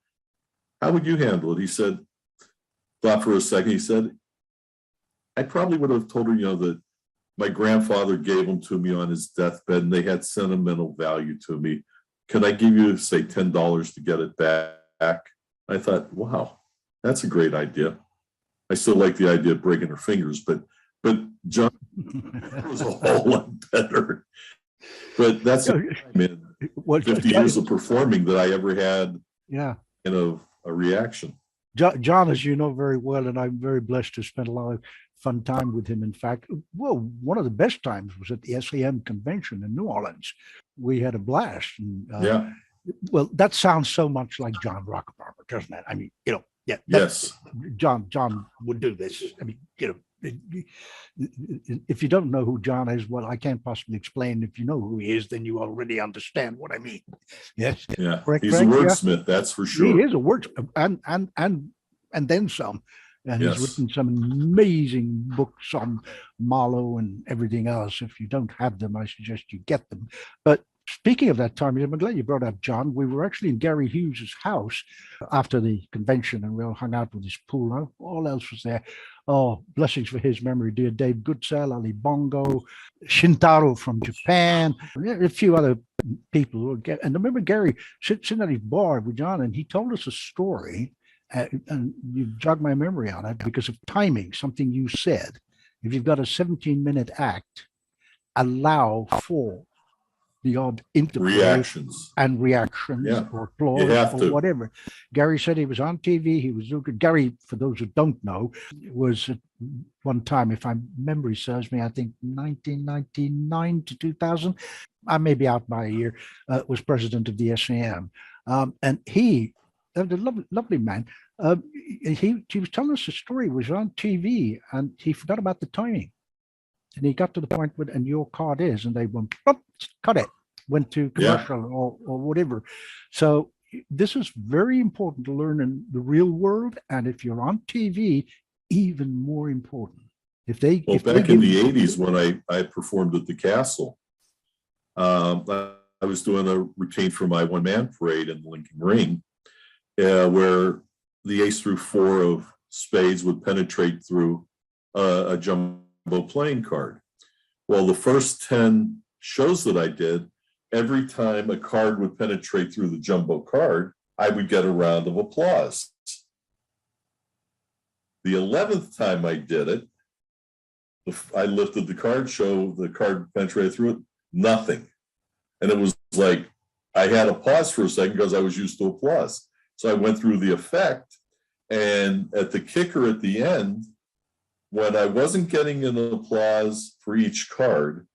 how would you handle it? He said, thought for a second. He said, I probably would have told her, you know, that my grandfather gave them to me on his deathbed and they had sentimental value to me. Can I give you, say, $10 to get it back? I thought, wow, that's a great idea. I still like the idea of breaking her fingers, but John was a whole lot better. But that's, I mean, 50 years of performing that I ever had, in a reaction. John, as you know very well, and I'm very blessed to spend a lot of fun time with him. In fact, well, one of the best times was at the SAM convention in New Orleans. We had a blast. And, well, that sounds so much like John Rockefeller, doesn't it? I mean, you know, Yeah. Yes. John would do this. I mean, if you don't know who John is, well, I can't possibly explain. If you know who he is, then you already understand what I mean. Yes. Yeah. Correct, He's a Frank? Yeah. wordsmith, that's for He sure. is a word and then some. And he's Yes. written some amazing books on Marlowe and everything else. If you don't have them, I suggest you get them. But speaking of that time, I'm glad you brought up John. We were actually in Gary Hughes's house after the convention, and we all hung out with his pool. All else was there. Oh, blessings for his memory, dear Dave Goodsell, Ali Bongo, Shintaro from Japan, a few other people. And I remember Gary sitting at his bar with John, and he told us a story. And you jogged my memory on it because of timing, something you said. If you've got a 17-minute act, allow for the odd interplay Reactions. and reactions Yeah. or applause have or to. whatever. Gary said he was on TV. He was Gary, for those who don't know, was at one time, if my memory serves me, I think 1999 to 2000. I may be out by a year. Was president of the SAM, and he. A lovely man. He was telling us a story. He was on TV and he forgot about the timing. And he got to the point where, and your card is, and they went, cut it, went to commercial or whatever. So this is very important to learn in the real world. And if you're on TV, even more important. Back in the 80s when I performed at the Castle, I was doing a routine for my one-man parade in the Lincoln Ring. Where the ace through four of spades would penetrate through a jumbo playing card. Well, the first 10 shows that I did, every time a card would penetrate through the jumbo card, I would get a round of applause. The 11th time I did it, I lifted the card, show the card penetrated through it, nothing. And it was like, I had a pause for a second because I was used to applause. So I went through the effect, and at the kicker at the end, when I wasn't getting an applause for each card,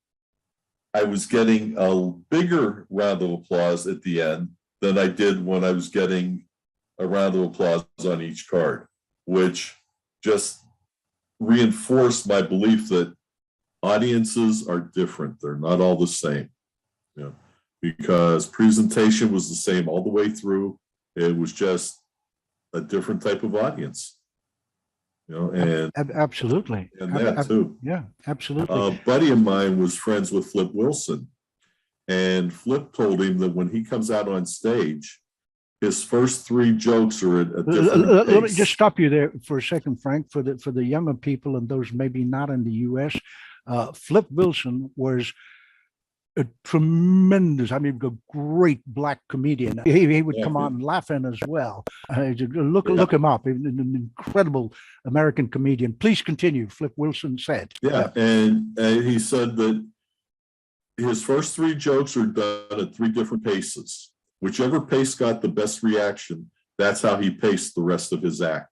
I was getting a bigger round of applause at the end than I did when I was getting a round of applause on each card, which just reinforced my belief that audiences are different. They're not all the same, because presentation was the same all the way through. It was just a different type of audience, and absolutely, and that too. Yeah, absolutely. A buddy of mine was friends with Flip Wilson, and Flip told him that when he comes out on stage, his first 3 jokes are at a different pace. Let me just stop you there for a second, Frank. For the younger people and those maybe not in the U.S., Flip Wilson was a tremendous, a great black comedian. He would come on laughing as well. Look him up. An incredible American comedian. Please continue. Flip Wilson said. Yeah. And he said that his first 3 jokes are done at 3 different paces. Whichever pace got the best reaction, that's how he paced the rest of his act.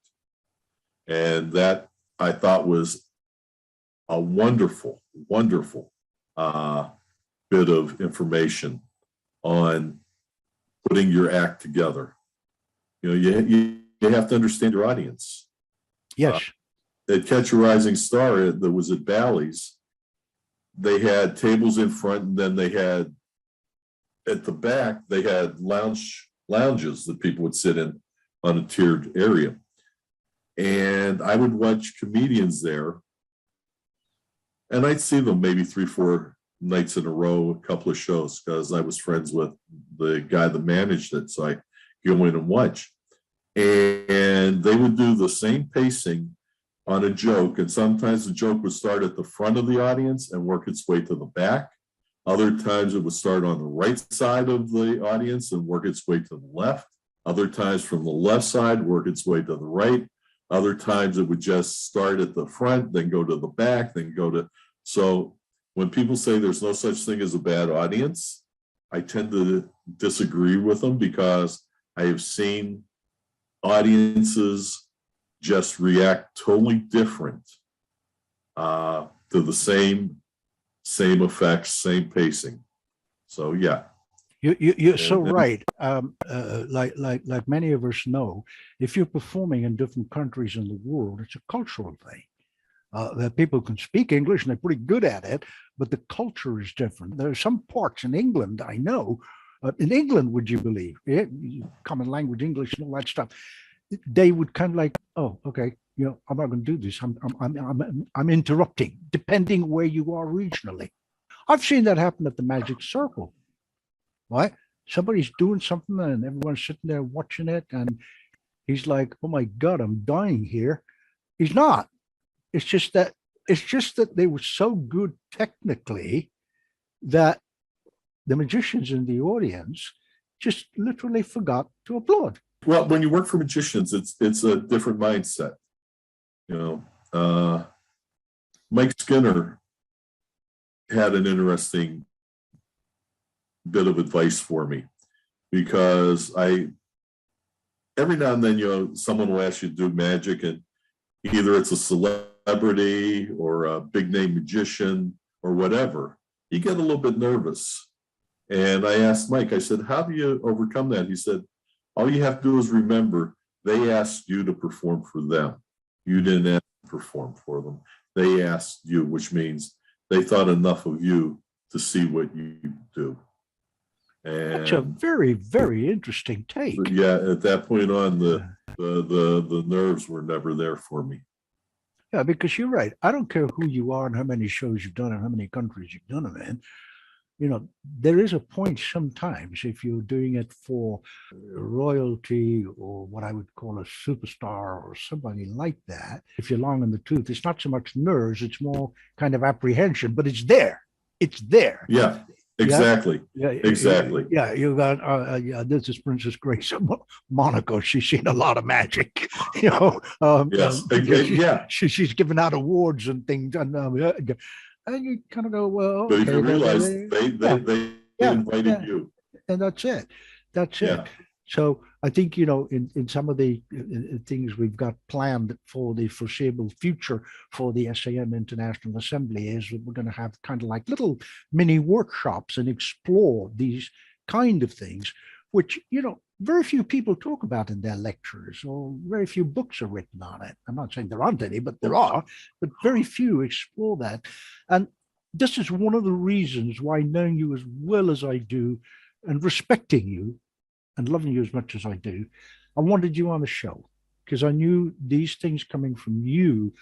And that I thought was a wonderful, wonderful bit of information on putting your act together. You have to understand your audience. Yes. At Catch a Rising Star that was at Bally's, they had tables in front, and then they had at the back, they had lounges that people would sit in on a tiered area. And I would watch comedians there, and I'd see them maybe 3-4 nights in a row, a couple of shows, because I was friends with the guy that managed it. So I go in and watch. And they would do the same pacing on a joke. And sometimes the joke would start at the front of the audience and work its way to the back. Other times it would start on the right side of the audience and work its way to the left. Other times from the left side, work its way to the right. Other times it would just start at the front, then go to the back, then go to, so when people say there's no such thing as a bad audience, I tend to disagree with them, because I have seen audiences just react totally different to the same effects, same pacing. So yeah, You're so And- right. Like many of us know, if you're performing in different countries in the world, it's a cultural thing. That people can speak English and they're pretty good at it, but the culture is different. There are some parts in England I know. In England, would you believe, common language English and all that stuff, they would kind of like, oh, okay, I'm not going to do this. I'm interrupting, depending where you are regionally. I've seen that happen at the Magic Circle. Right? Somebody's doing something and everyone's sitting there watching it, and he's like, "Oh my God, I'm dying here." He's not. It's just that they were so good technically that the magicians in the audience just literally forgot to applaud. Well, when you work for magicians, it's a different mindset. Mike Skinner had an interesting bit of advice for me, because every now and then, someone will ask you to do magic, and either it's a celebrity or a big name magician or whatever, you get a little bit nervous. And I asked Mike, I said, how do you overcome that? He said, all you have to do is remember, they asked you to perform for them. You didn't ask to perform for them. They asked you, which means they thought enough of you to see what you do. And that's a very, very interesting take. Yeah, at that point on, the nerves were never there for me. Yeah, because you're right. I don't care who you are and how many shows you've done and how many countries you've done them in. There is a point sometimes, if you're doing it for royalty or what I would call a superstar or somebody like that, if you're long in the tooth, it's not so much nerves, it's more kind of apprehension, but it's there. It's there. Yeah, exactly. Yeah, exactly. Yeah, you got, this is Princess Grace of Monaco. She's seen a lot of magic, Yes, yeah. She's given out awards and things. And you kind of go, well, But okay, you realize they yeah, invited you. and that's it. That's Yeah. it. So I think, in some of the things we've got planned for the foreseeable future for the SAM International Assembly is we're going to have kind of like little mini workshops and explore these kind of things, which, very few people talk about in their lectures, or very few books are written on it. I'm not saying there aren't any, but there are, but very few explore that. And this is one of the reasons why, knowing you as well as I do and respecting you and loving you as much as I do, I wanted you on the show, because I knew these things coming from you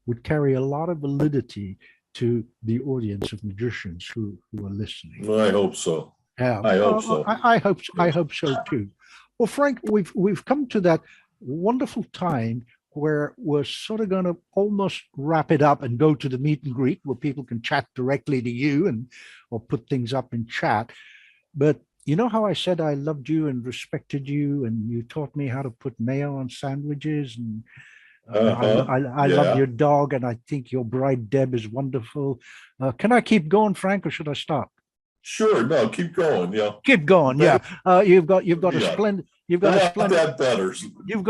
would carry a lot of validity to the audience of magicians who are listening. Well, I hope so. Yeah, I hope so. I hope so too. Well, Frank, we've come to that wonderful time where we're sort of going to almost wrap it up and go to the meet and greet where people can chat directly to you or put things up in chat. But you know how I said I loved you and respected you, and you taught me how to put mayo on sandwiches, and I love your dog, and I think your bride Deb is wonderful. Can I keep going, Frank, or should I stop? Sure, no, keep going. Yeah, keep going. Yeah, you've got a splendid. You've got a splendid. That better. You've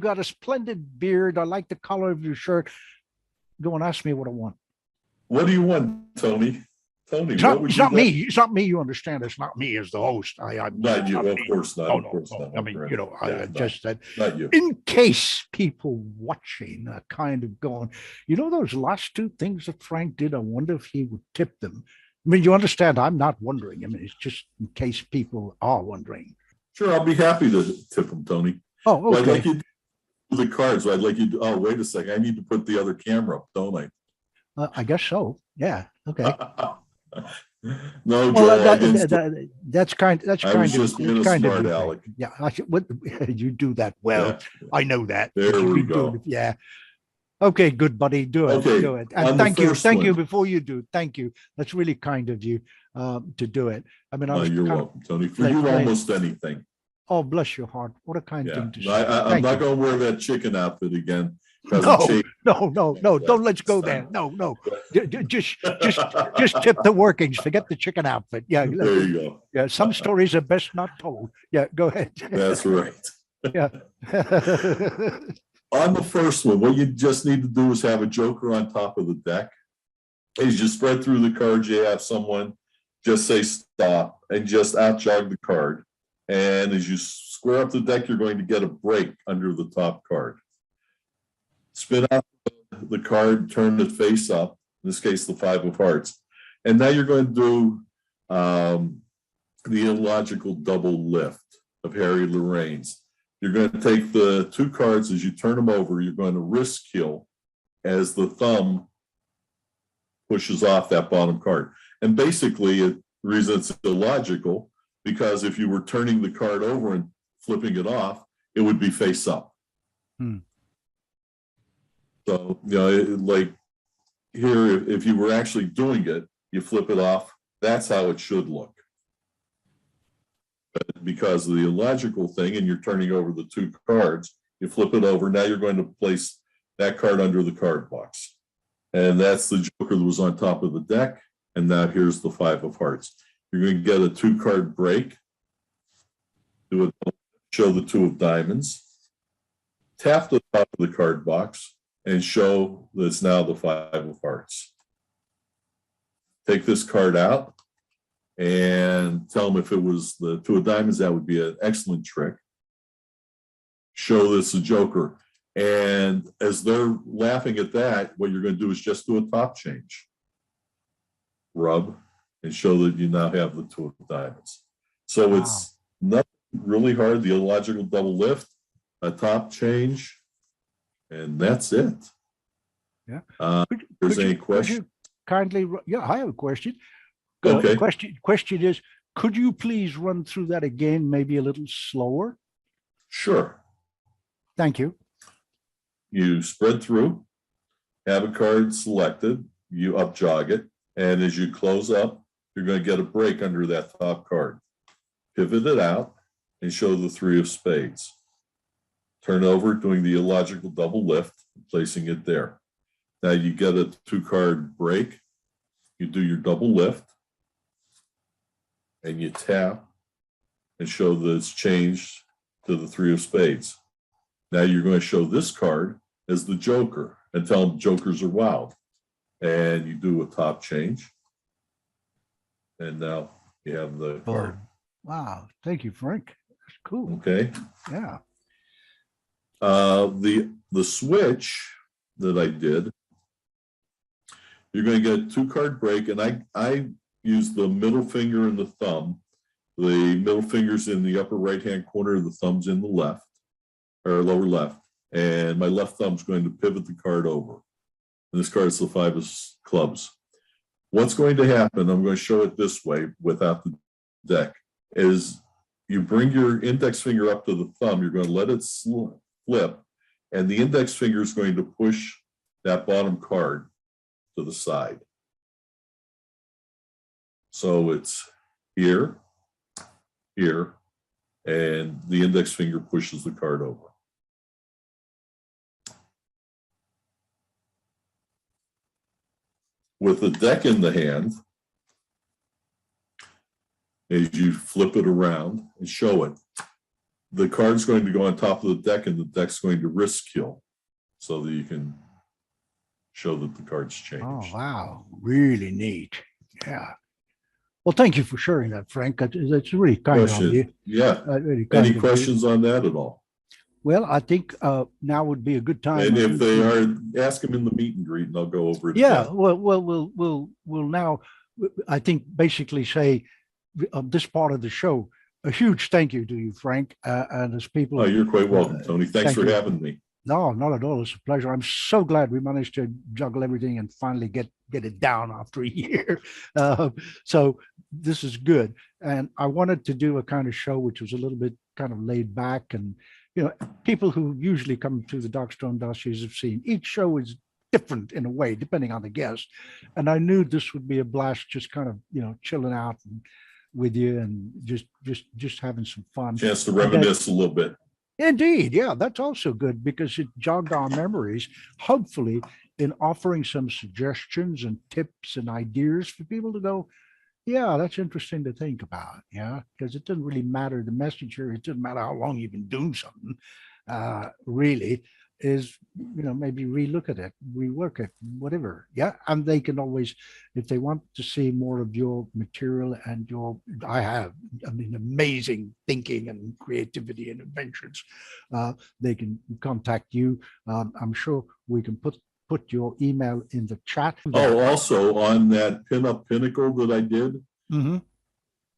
got a splendid beard. I like the color of your shirt. Go and ask me what I want. What do you want, Tony? Tony, it's not me. It's not me. You understand? It's not me as the host. I'm not you. Of course not. No. I mean, I just said, not you. In case people watching are kind of going, those last two things that Frank did, I wonder if he would tip them. I mean, you understand, I'm not wondering. I mean, it's just in case people are wondering. Sure, I'll be happy to tip them, Tony. Oh, okay. I'd like you to do the cards. I'd like you to, wait a second. I need to put the other camera up, don't I? I guess so. Yeah. Okay. No, well, Joe, that's kind of just being a smart aleck. Yeah, you do that well. Yeah. I know that. There we go. Yeah. Okay, good buddy. Do it. Okay. Do it. And thank you before you do. Thank you. That's really kind of you to do it. I mean, you're welcome, Tony. For you, almost anything. Oh, bless your heart. What a kind thing to say. I'm not going to wear that chicken outfit again. No. Don't let's go there. No. Just tip the workings. Forget the chicken outfit. Yeah. There you go. Yeah. Some stories are best not told. Yeah. Go ahead. That's right. Yeah. On the first one, what you just need to do is have a joker on top of the deck. As you spread through the cards, you have someone just say stop and just out jog the card. And as you square up the deck, you're going to get a break under the top card. Spin out the card, turn it face up, in this case, the 5 of hearts. And now you're going to do the illogical double lift of Harry Lorraine's. You're going to take the 2 cards as you turn them over, you're going to wrist kill as the thumb pushes off that bottom card. And basically, the reason it's illogical, because if you were turning the card over and flipping it off, it would be face up. So, like here, if you were actually doing it, you flip it off, that's how it should look. But because of the illogical thing, and you're turning over the 2 cards, you flip it over, now you're going to place that card under the card box. And that's the joker that was on top of the deck. And now here's the 5 of hearts. You're going to get a 2-card break. Show the 2 of diamonds. Tap the top of the card box and show that it's now the 5 of hearts. Take this card out and tell them if it was the 2 of diamonds, that would be an excellent trick. Show this a joker. And as they're laughing at that, what you're going to do is just do a top change. Rub and show that you now have the 2 of diamonds. So it's not really hard, the illogical double lift, a top change, and that's it. Yeah. There's any question? Kindly, yeah, I have a question. Okay. Question is, could you please run through that again, maybe a little slower? Sure. Thank you. You spread through, have a card selected, you up jog it, and as you close up, you're going to get a break under that top card. Pivot it out and show the 3 of spades. Turn over, doing the illogical double lift, placing it there. Now you get a 2-card break. You do your double lift, and you tap and show that it's changed to the 3 of spades. Now you're going to show this card as the joker and tell them jokers are wild. And you do a top change. And now you have the card. Wow. Thank you, Frank. That's cool. Okay. Yeah. The switch that I did, you're going to get a 2-card break, and I use the middle finger and the thumb. The middle finger's in the upper right-hand corner, the thumb's in the left, or lower left, and my left thumb's going to pivot the card over. And this card is the 5 of clubs. What's going to happen, I'm going to show it this way without the deck, is you bring your index finger up to the thumb, you're going to let it flip, and the index finger is going to push that bottom card to the side. So it's here, here, and the index finger pushes the card over. With the deck in the hand, as you flip it around and show it, the card's going to go on top of the deck, and the deck's going to wrist kill so that you can show that the card's changed. Oh, wow. Really neat. Yeah. Well, thank you for sharing that, Frank. That's really kind of you. Yeah. Really kind Any of questions on that at all? Well, I think now would be a good time. And if they are, ask them in the meet and greet, and I'll go over it. Yeah. again. Well, we'll now, I think, basically say on this part of the show, a huge thank you to you, Frank, and as people. Oh, you're quite welcome, Tony. Thanks thank for you. having me. No, not at all. It's a pleasure. I'm so glad we managed to juggle everything and finally get it down after a year. So this is good. And I wanted to do a kind of show which was a little bit kind of laid back, and people who usually come to the Darkstone Dossiers have seen each show is different in a way depending on the guest. And I knew this would be a blast, just kind of chilling out with you and just having some fun. Chance to reminisce a little bit. Indeed. Yeah, that's also good because it jogged our memories, hopefully, in offering some suggestions and tips and ideas for people to go, yeah, that's interesting to think about. Yeah, because it doesn't really matter the message here. It doesn't matter how long you've been doing something, really. is, maybe relook at it, rework it, whatever. Yeah. And they can always, if they want to see more of your material and amazing thinking and creativity and inventions, they can contact you. I'm sure we can put your email in the chat. Oh, also on that pinup pinnacle that I did, Mm-hmm.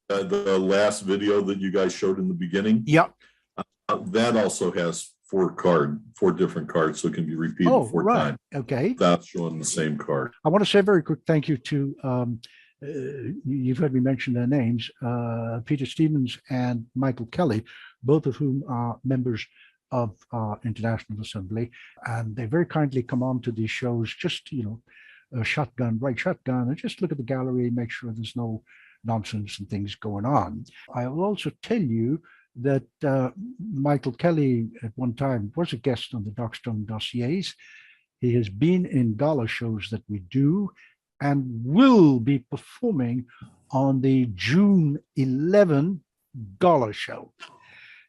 The last video that you guys showed in the beginning. Yep. That also has four different cards, so it can be repeated four times. Okay. Without showing the same card. I want to say a very quick thank you to, you've heard me mention their names, Peter Stevens and Michael Kelly, both of whom are members of our International Assembly. And they very kindly come on to these shows, just, shotgun, and just look at the gallery, make sure there's no nonsense and things going on. I will also tell you that Michael Kelly at one time was a guest on the Darkstone Dossiers. He has been in gala shows that we do and will be performing on the June 11 gala show.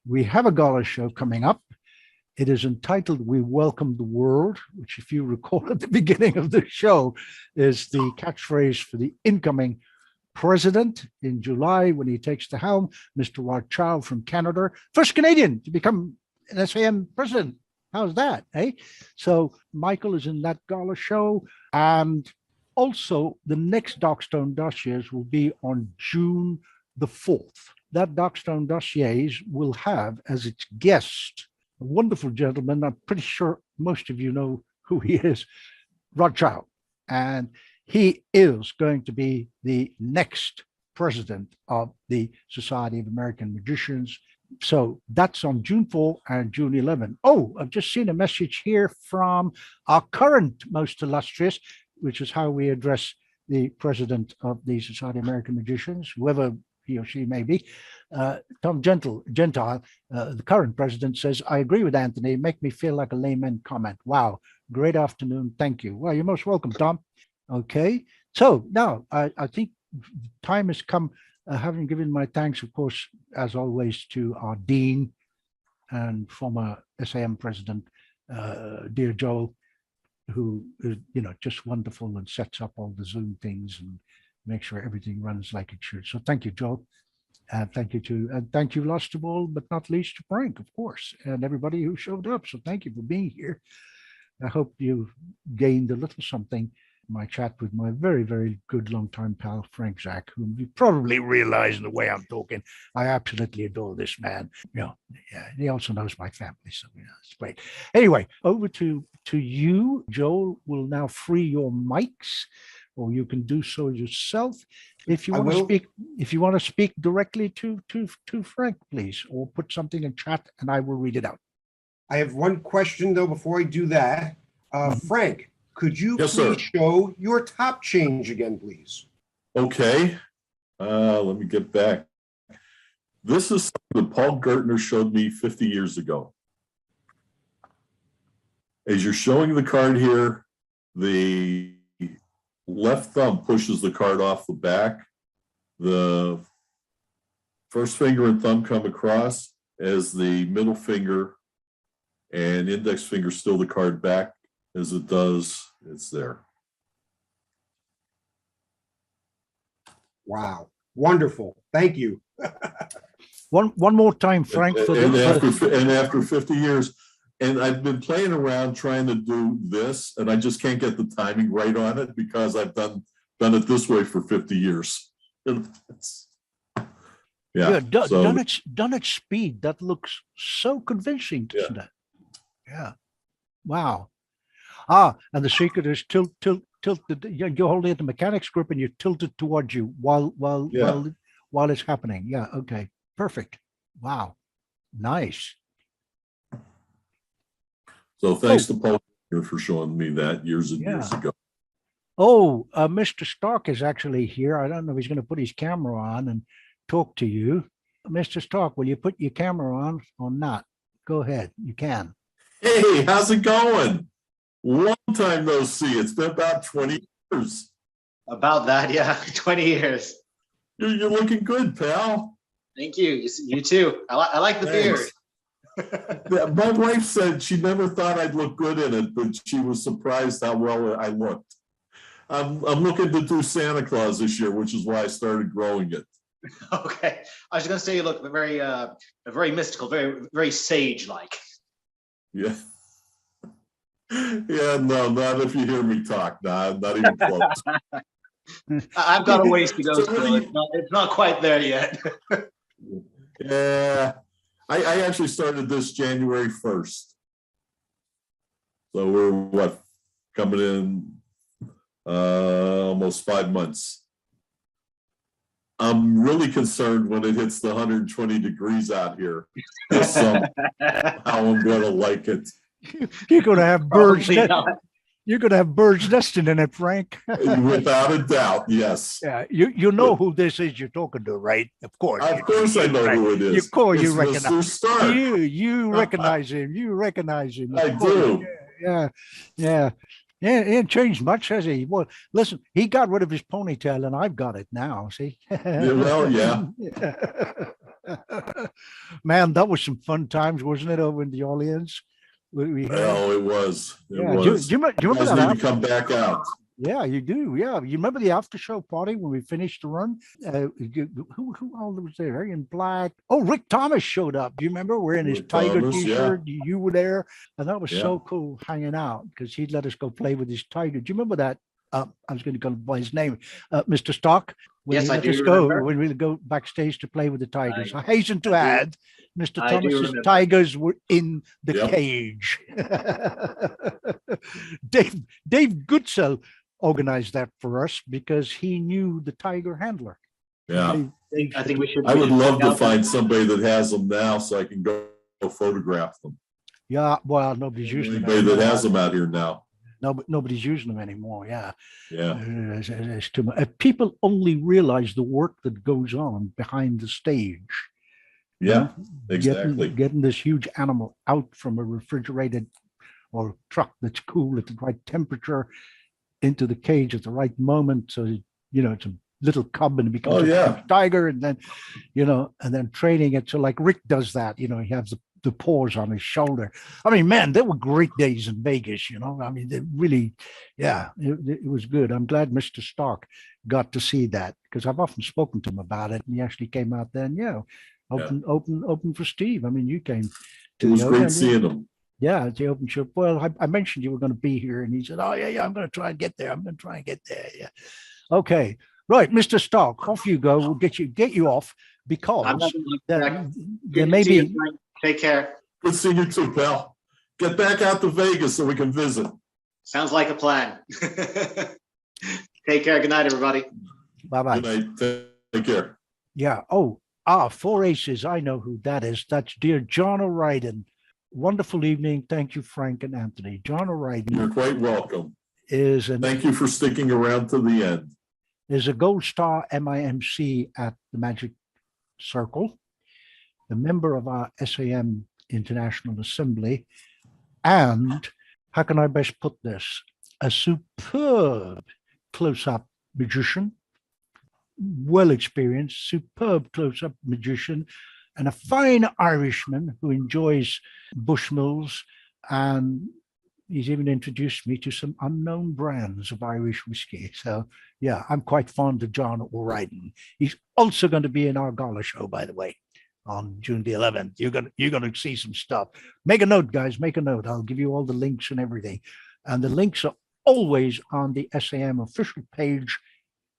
We have a gala show coming up. It is entitled We Welcome the World, which, if you recall at the beginning of the show, is the catchphrase for the incoming president in July when he takes the helm, Mr. Rothschild from Canada, first Canadian to become an SAM president. How's that, eh? So Michael is in that gala show. And also the next Darkstone Dossiers will be on June the 4th. That Darkstone Dossiers will have as its guest a wonderful gentleman. I'm pretty sure most of you know who he is, Rothschild. And he is going to be the next president of the Society of American Magicians. So that's on June 4 and June 11. Oh, I've just seen a message here from our current most illustrious, which is how we address the president of the Society of American Magicians, whoever he or she may be. Tom Gentile, the current president, says, I agree with Anthony. Make me feel like a layman comment. Wow. Great afternoon. Thank you. Well, you're most welcome, Tom. Okay. So now I think time has come, having given my thanks, of course, as always, to our dean and former SAM president, dear Joel, who is, just wonderful and sets up all the Zoom things and makes sure everything runs like it should. So thank you, Joel. And thank you last of all, but not least, to Frank, of course, and everybody who showed up. So thank you for being here. I hope you gained a little something. My chat with my very, very good longtime pal, Frank Zach, whom you probably realize in the way I'm talking. I absolutely adore this man. He also knows my family, so it's great. Anyway, over to you. Joel will now free your mics, or you can do so yourself. If you want to speak, directly to Frank, please, or put something in chat and I will read it out. I have one question though before I do that. Frank, could you Yes, please sir. show your top change again, please? Okay. Let me get back. This is something that Paul Gertner showed me 50 years ago. As you're showing the card here, the left thumb pushes the card off the back. The first finger and thumb come across as the middle finger and index finger still the card back as it does. It's there. Wow. Wonderful. Thank you. One more time, Frank. After 50 years, and I've been playing around trying to do this, and I just can't get the timing right on it because I've done it this way for 50 years. Done at speed. That looks so convincing, doesn't it? Yeah. Wow. And the secret is tilt. You're holding it the mechanics grip and you tilt it towards you while it's happening. Yeah. Okay. Perfect. Wow. Nice. So thanks to Paul for showing me that years and years ago. Oh, Mr. Stark is actually here. I don't know if he's going to put his camera on and talk to you. Mr. Stark, will you put your camera on or not? Go ahead. You can. Hey, how's it going? Long time no see. It's been about 20 years. About that, yeah. 20 years. You're looking good, pal. Thank you. You too. I like the Thanks. My wife said she never thought I'd look good in it, but she was surprised how well I looked. I'm looking to do Santa Claus this year, which is why I started growing it. Okay, I was going to say you look very mystical, very sage-like. Yeah. Yeah, no, not if you hear me talk. Nah, not even close. I've got a ways to go So still. It's not quite there yet. Yeah, I actually started this January 1st. So we're coming in almost 5 months. I'm really concerned when it hits the 120 degrees out here this summer, how I'm gonna like it. You're going to have birds. Probably not. You're going to have birds nesting in it, Frank. Without a doubt, yes. Yeah, you know who this is you're talking to, right? Of course. Of course I know who it is. You call you It's recognize Mr. Stark. you recognize him. You recognize him. I Of course. do. Yeah. Yeah. Yeah, he ain't changed much, has he? Well, listen, he got rid of his ponytail and I've got it now. See? Yeah, well, yeah. Man, that was some fun times, wasn't it, over in the Orleans? Well, it was. It Yeah. was. Do you remember You guys that? need to come back out. Yeah, you do. Yeah, you remember the after show party when we finished the run? Who all was there? In black. Oh, Rick Thomas showed up. Do you remember wearing his Rick tiger Thomas, yeah. T-shirt? You were there, and that was Yeah. so cool hanging out because he'd let us go play with his tiger. Do you remember that? I was going to go by his name, Mr. Stock. When Yes, he I let do us go remember. when we go backstage to play with the tigers. I I- hasten to I do- add, Mr. I do Thomas's remember. tigers were in the Yep. cage. Dave Goodsell organized that for us because he knew the tiger handler. Yeah. I think we should. I we would should love check to out find the- somebody that has them now so I can go photograph them. Yeah, well, nobody's using them. Anybody that anymore. has them out here now. No, but nobody's using them anymore. Yeah, Yeah. There's too much. People only realize the work that goes on behind the stage. Yeah, Getting- exactly. Getting this huge animal out from a refrigerated or truck that's cool at the right temperature into the cage at the right moment. So, it's a little cub and it becomes Oh, a yeah. tiger, and then, and then training it. So like Rick does that, he has the paws on his shoulder. I mean, man, there were great days in Vegas, I mean, they really, yeah, it was good. I'm glad Mr. Stark got to see that because I've often spoken to him about it, and he actually came out there and open for Steve. I mean, you came It to was the great open, seeing them. yeah, the open show. Well, I mentioned you were going to be here, and he said, "Oh yeah, I'm going to try and get there. I'm going to try and get there." Yeah. Okay. Right, Mr. Stark, off you go. We'll get you off because I'm not gonna- there Good may to see you, be. Frank. Take care. Good seeing you too, pal. Get back out to Vegas so we can visit. Sounds like a plan. Take care. Good night, everybody. Bye-bye. Good night. Take care. Yeah. Oh, 4 Aces. I know who that is. That's dear John O'Riordan. Wonderful evening. Thank you, Frank and Anthony. John O'Riordan You're quite welcome. is Thank you for sticking around to the end. a Gold Star MIMC at the Magic Circle, a member of our SAM International Assembly, and how can I best put this? A superb close-up magician, well experienced, superb close-up magician, and a fine Irishman who enjoys Bushmills, and he's even introduced me to some unknown brands of Irish whiskey. So yeah, I'm quite fond of John O'Riordan. He's also going to be in our gala show, by the way, on June the 11th. You're gonna see some stuff. Make a note, guys. Make a note. I'll give you all the links and everything, and the links are always on the SAM official page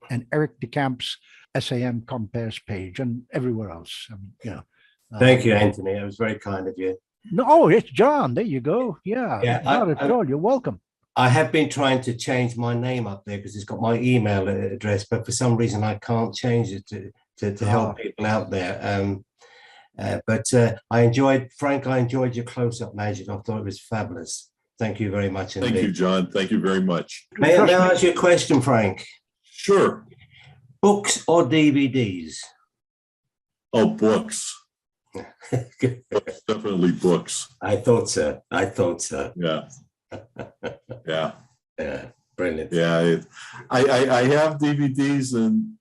and Eric DeCamp's SAM Compares page and everywhere else. I mean, Thank you, Anthony. That was very kind of you. No, it's John. There you go. Yeah, Yeah, not at all. You're welcome. I have been trying to change my name up there because it's got my email address, but for some reason I can't change it to help people out there. But I enjoyed, Frank, I enjoyed your close-up magic. I thought it was fabulous. Thank you very much indeed. Thank you, John. Thank you very much. May I ask you a question, Frank? Sure. Books or DVDs? Oh, books. Definitely books. I thought so. I thought so. Yeah. Yeah. Yeah, brilliant. Yeah. I have DVDs, and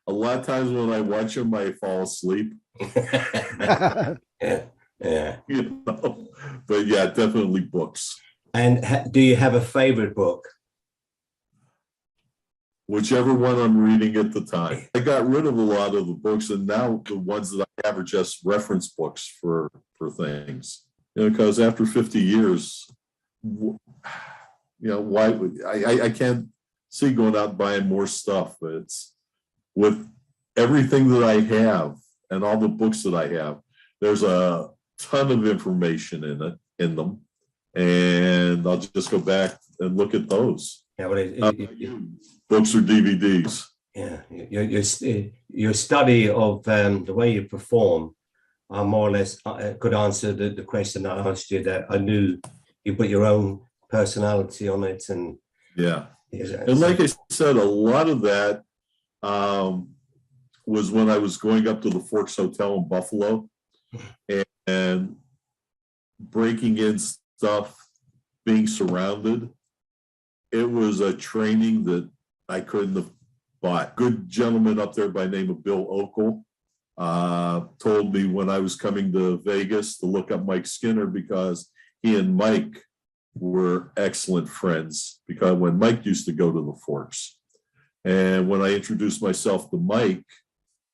a lot of times when I watch them, I fall asleep. Yeah, Yeah. you know. But yeah, definitely books. And do you have a favorite book? Whichever one I'm reading at the time. I got rid of a lot of the books, and now the ones that I have are just reference books for things. You know, because after 50 years, you know, why would I can't see going out and buying more stuff. It's with everything that I have and all the books that I have, there's a ton of information in them. And I'll just go back and look at those. Yeah, well, Books or DVDs. yeah, your study of the way you perform, I more or less could answer the question I asked you, that I knew you put your own personality on it. And yeah. And like I said, a lot of that was when I was going up to the Forks Hotel in Buffalo and breaking in stuff, being surrounded. It was a training that I couldn't have bought. Good gentleman up there by the name of Bill Okel told me when I was coming to Vegas to look up Mike Skinner, because he and Mike were excellent friends, because when Mike used to go to the Forks. And when I introduced myself to Mike,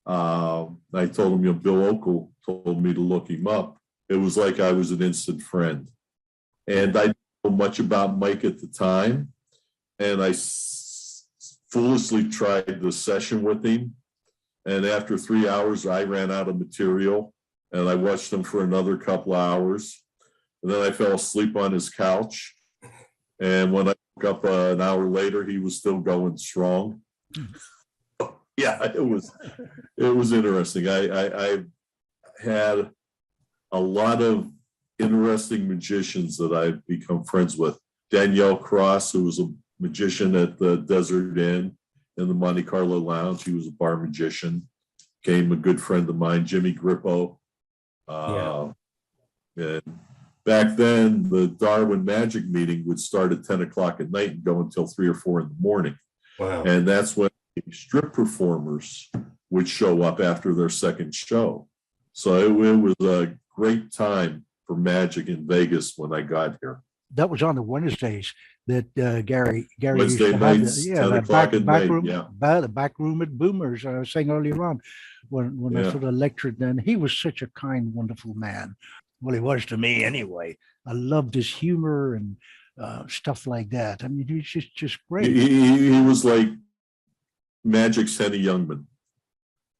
I told him, you know, Bill Okel told me to look him up. It was like I was an instant friend. And I didn't know much about Mike at the time. And I foolishly tried the session with him. And after 3 hours, I ran out of material. And I watched him for another couple of hours. And then I fell asleep on his couch. And when I woke up an hour later, he was still going strong. Yeah, it was interesting. I had a lot of interesting magicians that I've become friends with. Danielle Cross, who was a magician at the Desert Inn in the Monte Carlo Lounge. He was a bar magician, became a good friend of mine. Jimmy Grippo. And back then, the Darwin Magic meeting would start at 10 o'clock at night and go until 3 or 4 in the morning. wow. And that's when strip performers would show up after their second show. So it was a great time for magic in Vegas when I got here. That was on the Wednesdays that Gary Wednesday used to nights, have 10 that o'clock at night, room, yeah. the back room at Boomers. I was saying earlier on when I Yeah. sort of lectured then. He was such a kind, wonderful man. Well, he was to me anyway. I loved his humor and stuff like that. I mean, he was just great. He was like Magic's Henny Youngman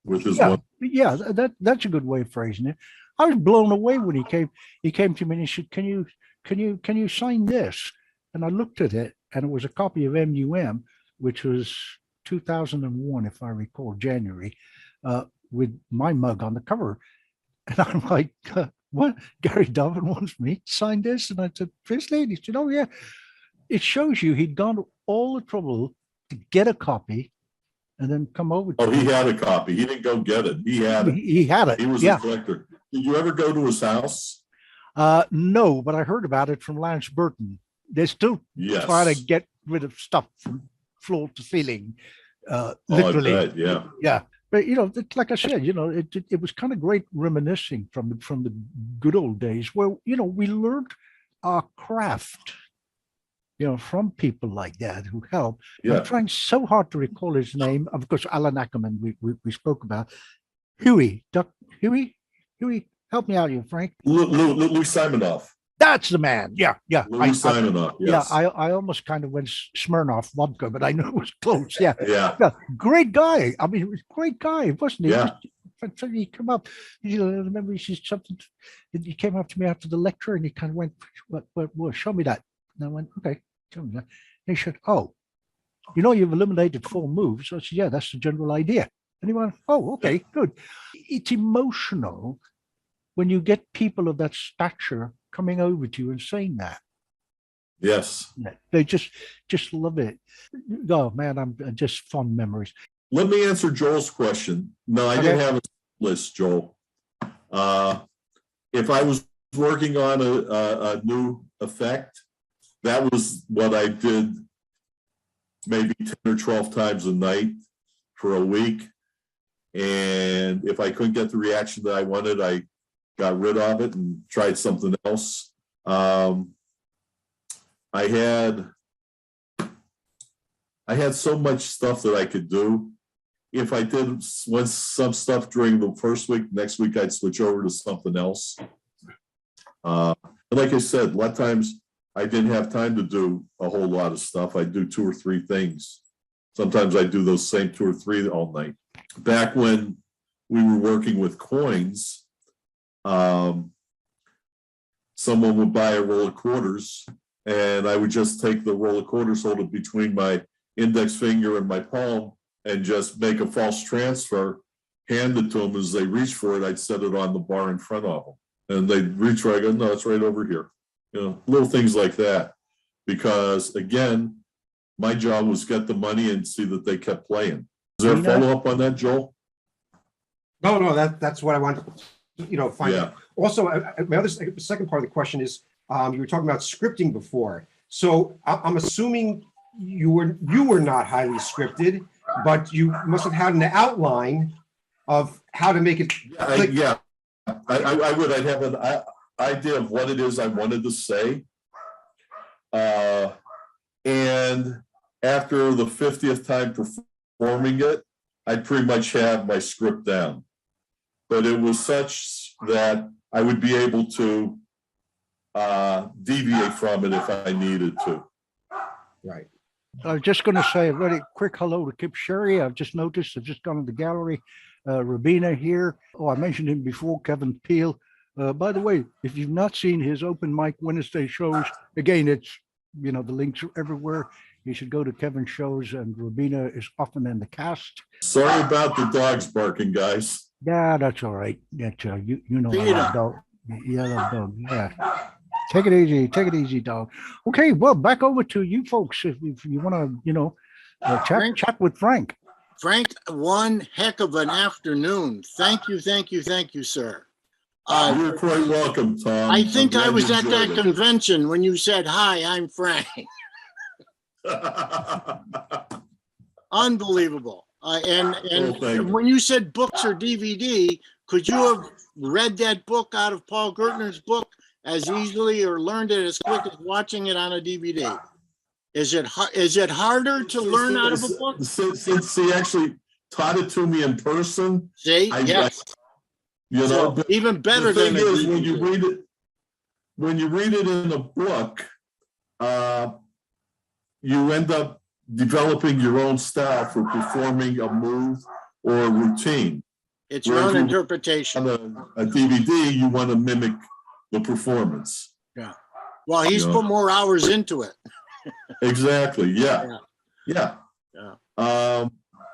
with his one. Yeah, that's a good way of phrasing it. I was blown away when he came. He came to me and he said, "Can you sign this?" And I looked at it, and it was a copy of MUM, which was 2001, if I recall, January, with my mug on the cover. And I'm like, "What? Gary Donovan wants me to sign this?" And I said, "First lady," he said, "Oh yeah." It shows you he'd gone to all the trouble to get a copy and then come over to Oh, he had a copy. He didn't go get it. He had it. He had it. He was Yeah. a collector. Did you ever go to his house? No, but I heard about it from Lance Burton. They're still Yes. trying to get rid of stuff from floor to ceiling, Oh, literally. I bet, yeah. Yeah, but like I said, it was kind of great reminiscing from the good old days where we learned our craft, from people like that who helped. Yeah. I'm trying so hard to recall his name. Of course, Alan Ackerman we spoke about. Huey, help me out here, Frank. Louis Simonoff. That's the man. Yeah. Louis Simonoff. Yes. Yeah, I almost kind of went Smirnoff vodka, but I knew it was close. Yeah. Yeah. Yeah. Great guy. I mean, he was a great guy, wasn't he? Yeah. He came up, I remember he said something. He came up to me after the lecture and he kind of went, what, show me that. And I went, okay, show me that. And he said, oh, you've eliminated 4 moves. I said, yeah, that's the general idea. And he went, oh, okay, good. It's emotional when you get people of that stature coming over to you and saying that. Yes. They just love it. Oh man, I'm just fond memories. Let me answer Joel's question. No, I didn't have a list, Joel. If I was working on a new effect, that was what I did maybe 10 or 12 times a night for a week. And if I couldn't get the reaction that I wanted, I got rid of it and tried something else. I had so much stuff that I could do. If I did some stuff during the first week, next week I'd switch over to something else. And like I said, a lot of times I didn't have time to do a whole lot of stuff. I do 2 or 3 things. Sometimes I do those same 2 or 3 all night. Back when we were working with coins, someone would buy a roll of quarters, and I would just take the roll of quarters, hold it between my index finger and my palm, and just make a false transfer, hand it to them. As they reach for it, I'd set it on the bar in front of them. And they'd reach for it, I go, no, it's right over here. You know, little things like that. Because again, my job was get the money and see that they kept playing. Is there a follow-up on that, Joel? No, that's what I want to, find Yeah. out. Also, my other second part of the question is, you were talking about scripting before. So I'm assuming you were not highly scripted, but you must have had an outline of how to make it. Yeah, I would. I'd have an idea of what it is I wanted to say. And after the 50th time performing it, I'd pretty much have my script down. But it was such that I would be able to deviate from it if I needed to. Right. I was just going to say a very quick hello to Kip Sherry. I've just noticed, I've just gone to the gallery. Rabina here. Oh, I mentioned him before, Kevin Peel. By the way, if you've not seen his open mic Wednesday shows, again, it's, the links are everywhere. You should go to Kevin's shows, and Rabina is often in the cast. Sorry about the dogs barking, guys. Yeah, that's all right. That's, you know, I Peter. love dog. Yeah, I love dog. Yeah. Take it easy, dog. Okay, well, back over to you folks. If you want to, chat with Frank. Frank, one heck of an afternoon. Thank you, sir. You're quite welcome, Tom. I think I'm I glad was you at that enjoyed convention when you said, "Hi, I'm Frank." it. Unbelievable. And thank you. when you said books or DVD, could you have read that book out of Paul Gertner's book as easily or learned it as quick as watching it on a DVD? Is it harder to learn out of a book? Since he actually taught it to me in person, See, yes. So, but even better the thing than a is, DVD. when you read it in a book, you end up developing your own style for performing a move or a routine. It's your own interpretation. On a DVD, you want to mimic the performance. Yeah. Well, he's put more hours into it. Exactly. Yeah. Yeah.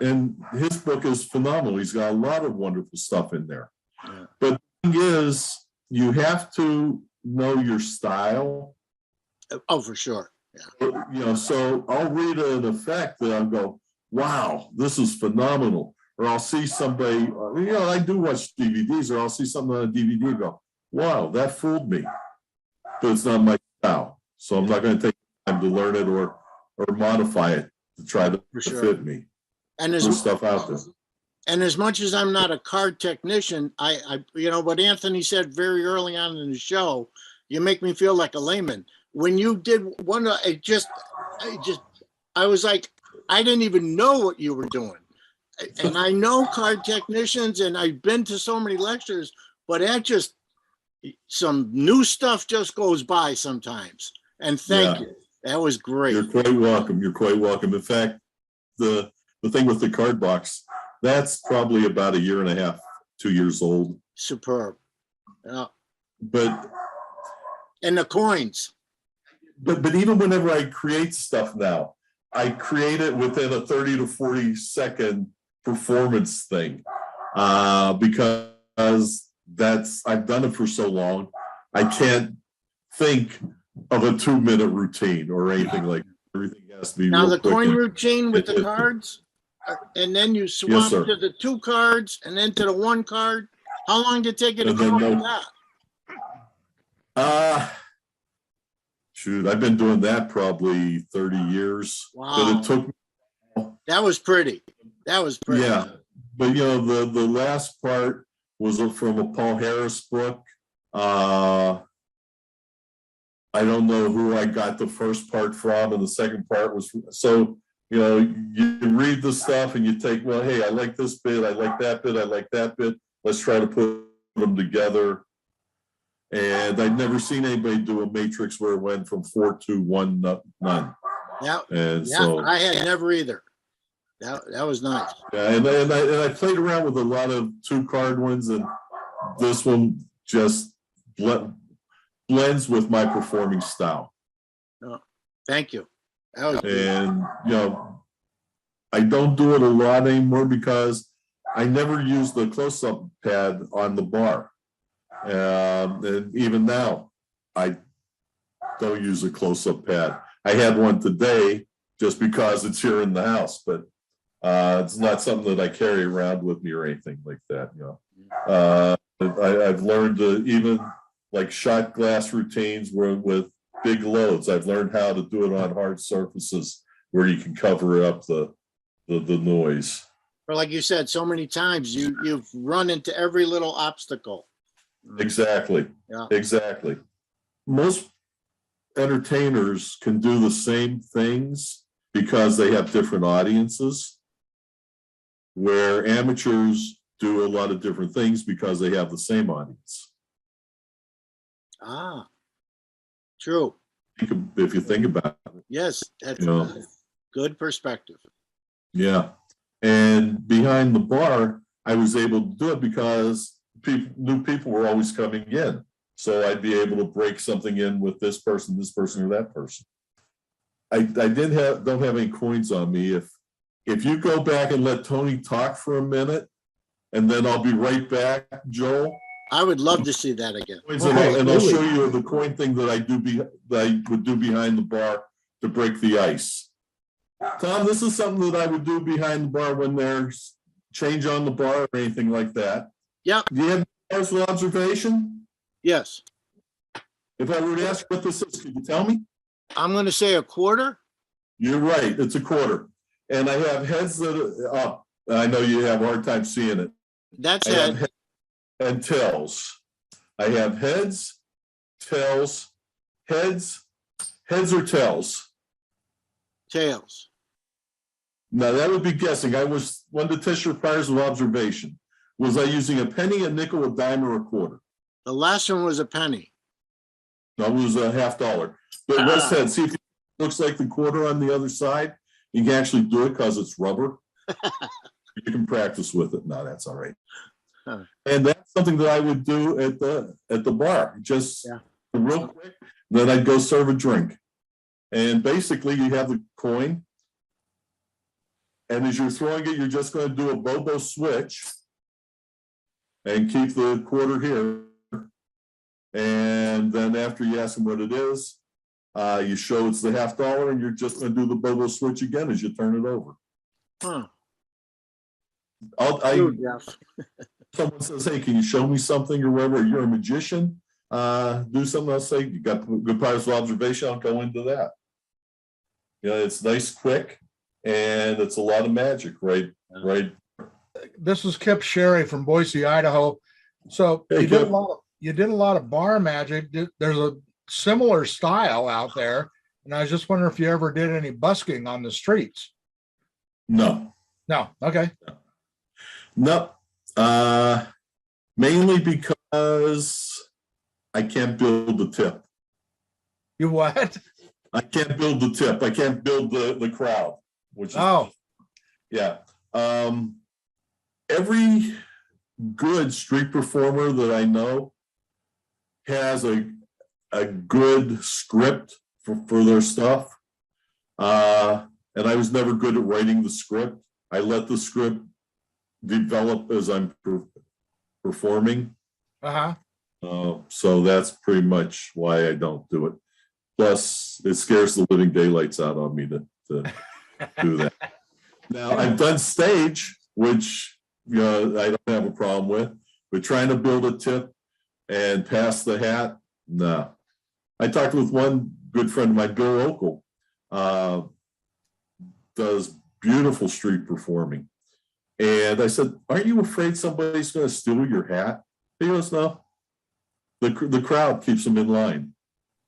And his book is phenomenal. He's got a lot of wonderful stuff in there. Yeah. But the thing is, you have to know your style. Oh, for sure. Yeah. So I'll read an effect that I'll go, wow, this is phenomenal. Or I'll see somebody, I do watch DVDs, or I'll see something on a DVD and go, wow, that fooled me. But it's not my style. So I'm not going to take time to learn it or modify it to try to fit me. And There's stuff out there. And as much as I'm not a card technician, I what Anthony said very early on in the show, you make me feel like a layman. When you did one, I was like, I didn't even know what you were doing. And I know card technicians, and I've been to so many lectures, but some new stuff just goes by sometimes. And thank you. That was great. You're quite welcome. In fact, the thing with the card box, that's probably about 1.5 years, 2 years old. Superb. Yeah. And the coins. But even whenever I create stuff now, I create it within a 30 to 40 second performance thing, because I've done it for so long. I can't think of a 2-minute routine or anything like that. Everything has to be now real the quick coin routine with the cards, and then you swap to the 2 cards and then to the 1 card. How long did it take you to come up with that? Shoot, I've been doing that probably 30 years. Wow. But it took me. That was pretty. Yeah. But the last part was from a Paul Harris book. I don't know who I got the first part from, and the second part was so. You know, you read the stuff and you take, well, hey, I like this bit, I like that bit, I like that bit. Let's try to put them together. And I'd never seen anybody do a matrix where it went from 4 to 1, none. Yeah, And yeah, so I had never either. That was nice. yeah, and I played around with a lot of 2-card ones, and this one just blends with my performing style. Thank you. That was And you know, I don't do it a lot anymore because I never use the close-up pad on the bar. And even now, I don't use a close-up pad. I had one today just because it's here in the house, but it's not something that I carry around with me or anything like that. You know, I've learned to even like shot glass routines with big loads. I've learned how to do it on hard surfaces where you can cover up the noise. Or like you said so many times, you've run into every little obstacle. Exactly. Yeah. Exactly. Most entertainers can do the same things because they have different audiences, where amateurs do a lot of different things because they have the same audience. Ah, true. If you think about it. Yes, that's You know. a good perspective. Yeah. And behind the bar, I was able to do it because new people were always coming in. So I'd be able to break something in with this person, or that person. I don't have any coins on me. If you go back and let Tony talk for a minute, and then I'll be right back, Joel. I would love to see that again. And I'll show you the coin thing that I would do behind the bar to break the ice. Tom, this is something that I would do behind the bar when there's change on the bar or anything like that. Yep. Do you have partial observation? Yes. If I were to ask you what this is, could you tell me? I'm going to say a quarter. You're right. It's a quarter. And I have heads that are up. I know you have a hard time seeing it. That's I have it. heads and tails. I have heads, tails, heads or tails. Tails. Now that would be guessing. I was one to test your powers of observation. Was I using a penny, a nickel, a dime, or a quarter? The last one was a penny. No, it was a $50. But West Head, see if it looks like the quarter on the other side. You can actually do it because it's rubber. You can practice with it. No, that's all right. Huh. And that's something that I would do at the bar, just real quick. Then I'd go serve a drink. And basically you have the coin. And as you're throwing it, you're just going to do a Bobo switch and keep the quarter here. And then after you ask them what it is, you show it's the $50, and you're just going to do the Bobo switch again as you turn it over. Huh. Jeff. Someone says, hey, can you show me something or whatever? You're a magician. Do something. I'll say, you got good powers of observation. I'll go into that. You know, it's nice, quick, and it's a lot of magic, right? Right. This is Kip Sherry from Boise, Idaho. So Hey, you did a lot of bar magic. There's a similar style out there, and I was just wondering if you ever did any busking on the streets. No. Okay. No. Mainly because I can't build the tip. You what? I can't build the tip. I can't build the crowd, which is yeah. Every good street performer that I know has a good script for their stuff. And I was never good at writing the script. I let the script develop as I'm performing. So that's pretty much why I don't do it. Plus, it scares the living daylights out on me to do that. Now, I've done stage, which I don't have a problem with, but trying to build a tip and pass the hat, no. I talked with one good friend of mine, Bill Okel, does beautiful street performing. And I said, aren't you afraid somebody's going to steal your hat? He goes, no. the crowd keeps them in line.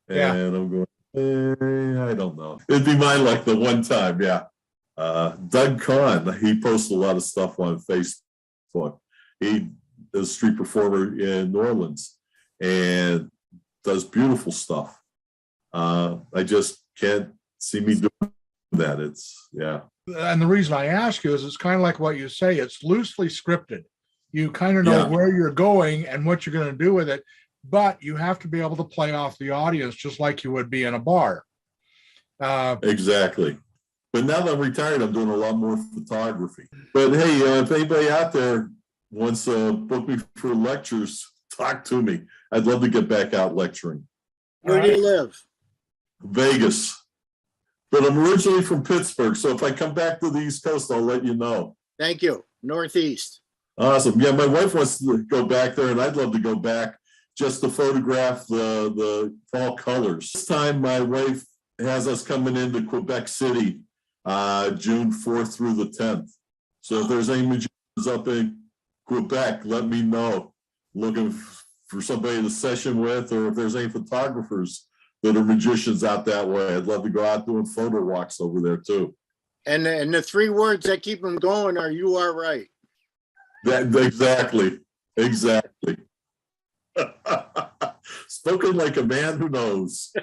Yeah. And I'm going, I don't know. It'd be my luck the one time, yeah. Doug Kahn, he posts a lot of stuff on Facebook. He is a street performer in New Orleans and does beautiful stuff. I just can't see me doing that. It's, yeah. And the reason I ask you is it's kind of like what you say, it's loosely scripted. You kind of know Yeah. where you're going and what you're going to do with it, but you have to be able to play off the audience just like you would be in a bar. Exactly. But now that I'm retired, I'm doing a lot more photography. But hey, if anybody out there wants to book me for lectures, talk to me. I'd love to get back out lecturing. Where do you live? Vegas. But I'm originally from Pittsburgh, so if I come back to the East Coast, I'll let you know. Thank you. Northeast. Awesome. Yeah, my wife wants to go back there, and I'd love to go back just to photograph the fall colors. This time, my wife has us coming into Quebec City, June 4th through the 10th. So if there's any magicians up in Quebec, let me know. Looking for somebody to session with, or if there's any photographers that are magicians out that way, I'd love to go out doing photo walks over there too. And the 3 words that keep them going are "you are right." That exactly. Spoken like a man who knows.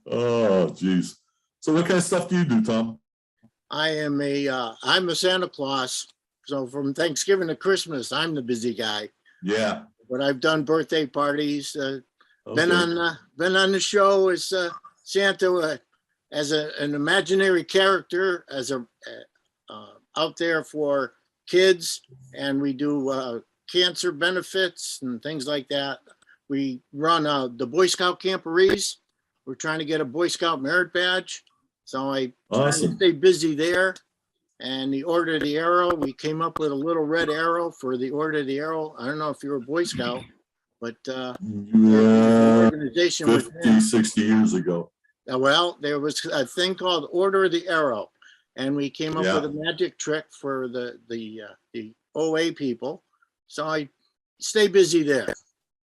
Oh, geez. So what kind of stuff do you do, Tom? I'm a Santa Claus. So from Thanksgiving to Christmas, I'm the busy guy. Yeah. But I've done birthday parties. Okay. Been on the show as Santa, as an imaginary character, as a out there for kids, and we do cancer benefits and things like that. We run the Boy Scout camporees. We're trying to get a Boy Scout merit badge, so I try to Awesome. stay busy there. And the Order of the Arrow, we came up with a little red arrow for the Order of the Arrow. I don't know if you're a Boy Scout, but Yeah, organization was 50, 60 years ago. well, there was a thing called Order of the Arrow, and we came up Yeah. with a magic trick for the OA people. So I stay busy there.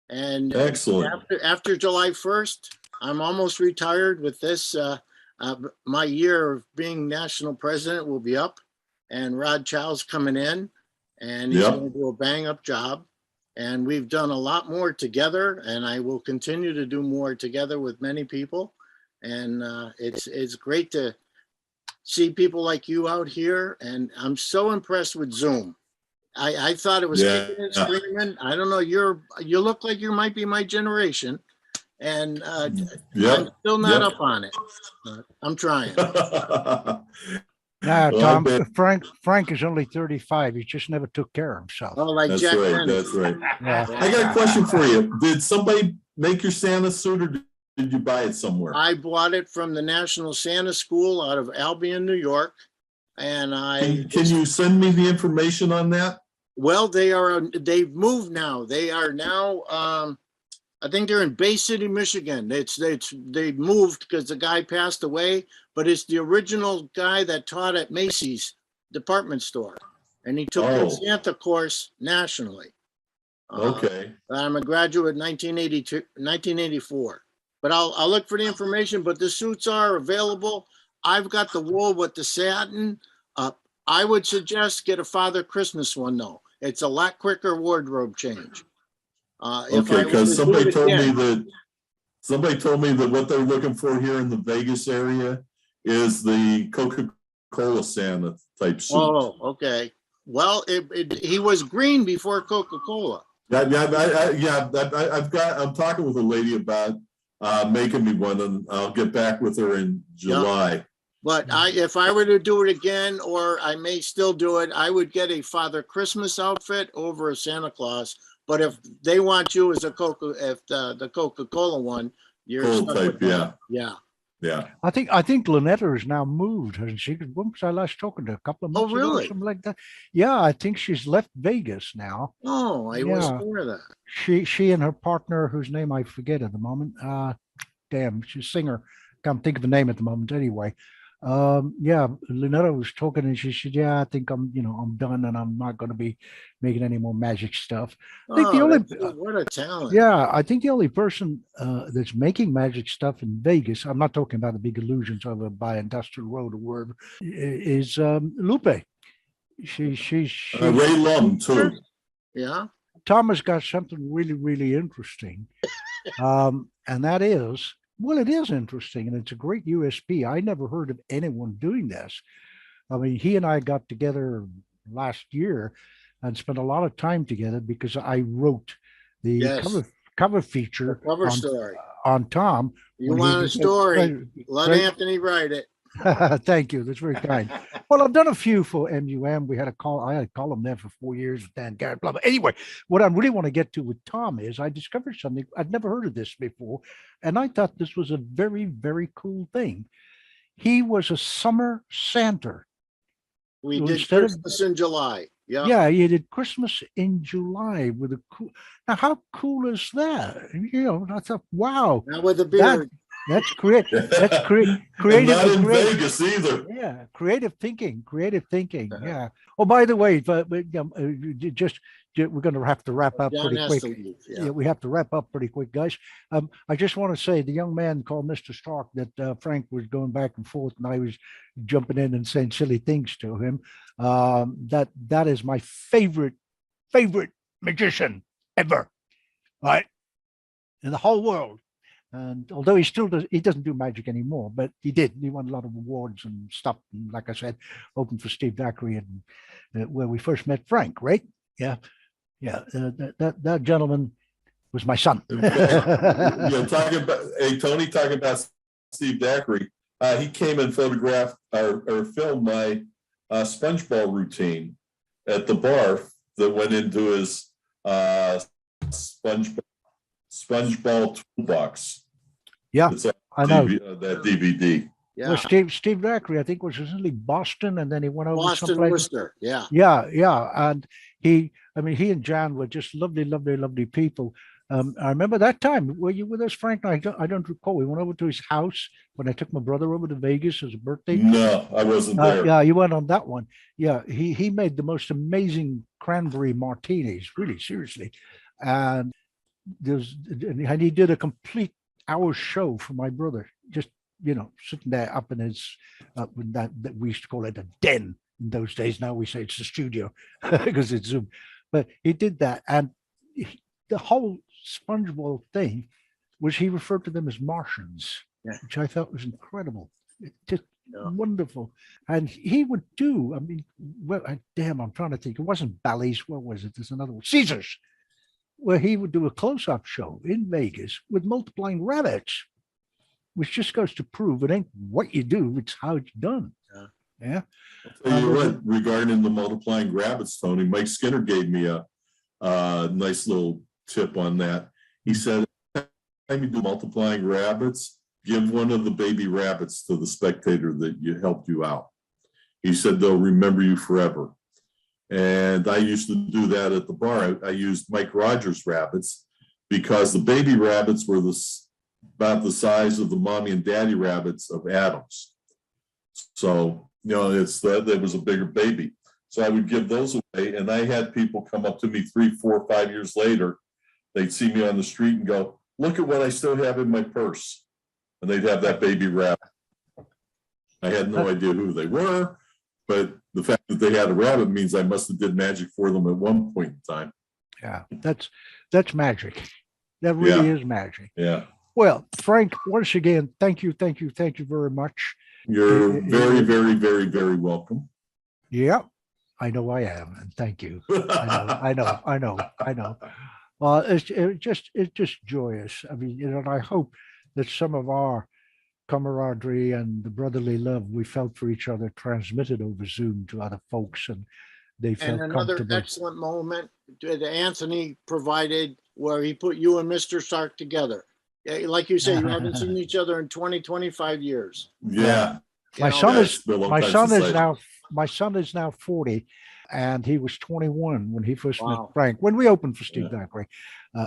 And Excellent. after July 1st, I'm almost retired with this. My year of being national president will be up, and Rod Chow's coming in, and he's Yep. going to do a bang up job. And we've done a lot more together, and I will continue to do more together with many people. And it's great to see people like you out here, and I'm so impressed with Zoom. I thought it was Yeah. kicking and screaming. I don't know. You look like you might be my generation, and Yep. I'm still not Yep. up on it. I'm trying. Now, Well, Tom, I bet- Frank is only 35. He just never took care of himself. Oh, like That's Jack right. Lennon. That's right. Yeah. I got a question for you. Did somebody make your Santa suit, or did you buy it somewhere? I bought it from the National Santa School out of Albion, New York, and Can you send me the information on that? well, they've moved now. They are now, I think they're in Bay City, Michigan. They moved because the guy passed away, but it's the original guy that taught at Macy's department store, and he took the Oh. Santa course nationally. Okay. I'm a graduate 1984, but I'll look for the information. But the suits are available. I've got the wool with the satin. I would suggest get a Father Christmas one though. It's a lot quicker wardrobe change. Okay, because somebody told me that what they're looking for here in the Vegas area is the Coca-Cola Santa type suit. Oh, okay. Well, he was green before Coca-Cola. I'm talking with a lady about making me one, and I'll get back with her in July. But if I were to do it again, or I may still do it, I would get a Father Christmas outfit over a Santa Claus. But if they want you as the Coca-Cola one, you're Cold stuck type, with that. yeah. Yeah. Yeah. I think Lynetta has now moved, hasn't she? When was I last talking to her? A couple of Oh, months ago or really? something like that. Yeah, I think she's left Vegas now. Oh, I was Yeah. aware of that. She and her partner, whose name I forget at the moment. Damn, she's a singer. Can't think of the name at the moment anyway. Yeah, Lynetta was talking and she said, yeah, I think I'm done and I'm not going to be making any more magic stuff. I think the Oh, only, what a talent. yeah, I think the only person that's making magic stuff in Vegas, I'm not talking about the big illusions over by Industrial Road or wherever, is Lupe. She's Ray Lum too. Yeah. Thomas got something really, really interesting. And that is, well, it is interesting and it's a great USP. I never heard of anyone doing this. I mean, he and I got together last year and spent a lot of time together because I wrote the Yes. cover feature Cover on, story. on Tom. You when he want a was story? Let great- Anthony write it. Thank you. That's very kind. Well, I've done a few for MUM. I had a column there for 4 years with Dan Garrett, blah, blah. Anyway, what I really want to get to with Tom is I discovered something. I'd never heard of this before. And I thought this was a very, very cool thing. He was a summer Santa. We Well, did instead of- Christmas in July. Yeah. Yeah, he did Christmas in July with a cool. Now, how cool is that? I thought, wow, Now with a beard. that's great. That's great. And Creative. not in creative. Vegas either. Yeah, creative thinking. Yeah. Oh, by the way, we're going to have to wrap up John pretty has quick. to leave. Yeah, Yeah. we have to wrap up pretty quick, guys. I just want to say the young man called Mr. Stark that Frank was going back and forth, and I was jumping in and saying silly things to him. That is my favorite magician ever, right, in the whole world. And although he doesn't do magic anymore, but he won a lot of awards and stuff. And like I said, opened for Steve Dacry and where we first met Frank, right? Yeah. That gentleman was my son. Talking about Steve Dacry. He came and photographed or filmed my SpongeBall routine at the bar that went into his SpongeBall toolbox. Yeah, It's on I know. that DVD. Yeah. Well, Steve Dacry, I think, was originally Boston, and then he went over Boston, someplace. Worcester. Yeah. Yeah, and he and Jan were just lovely people. I remember that time. Were you with us, Frank? I don't recall. We went over to his house when I took my brother over to Vegas as a birthday. No, I wasn't there. Yeah, you went on that one. Yeah, he made the most amazing cranberry martinis, really, seriously. And he did a complete hour show for my brother, just sitting there up in his that we used to call it a den in those days. Now we say it's the studio because it's Zoom. But he did that, and the whole SpongeBob thing was he referred to them as Martians, which I thought was incredible. Just wonderful. And he would do, I'm trying to think. It wasn't Bally's. What was it? There's another one. Caesars, where he would do a close-up show in Vegas with multiplying rabbits, which just goes to prove it ain't what you do, it's how it's done. Yeah. I'll tell you what, regarding the multiplying rabbits, Tony, Mike Skinner gave me a nice little tip on that. He said, every time you do multiplying rabbits, give one of the baby rabbits to the spectator that helped you out. He said they'll remember you forever. And I used to do that at the bar. I used Mike Rogers rabbits because the baby rabbits were about the size of the mommy and daddy rabbits of Adams. So, that was a bigger baby. So I would give those away. And I had people come up to me 3, 4, 5 years later. They'd see me on the street and go, look at what I still have in my purse. And they'd have that baby rabbit. I had no idea who they were, but the fact that they had a rabbit means I must have did magic for them at one point in time. Yeah, that's magic. That really is magic. Yeah. Well, Frank, once again, thank you very much. You're very, very, very, very welcome. Yeah, I know I am, and thank you. I know. It's just joyous. I mean, and I hope that some of our camaraderie and the brotherly love we felt for each other transmitted over Zoom to other folks, and they felt And another comfortable. excellent moment that Anthony provided where he put you and Mr. Stark together. Yeah, like you said, you haven't seen each other in 25 years. Yeah. My You know, son That's been a long my time son since is I- my son is now 40, and he was 21 when he first met Wow. Frank when we opened for Steve Yeah. Dacry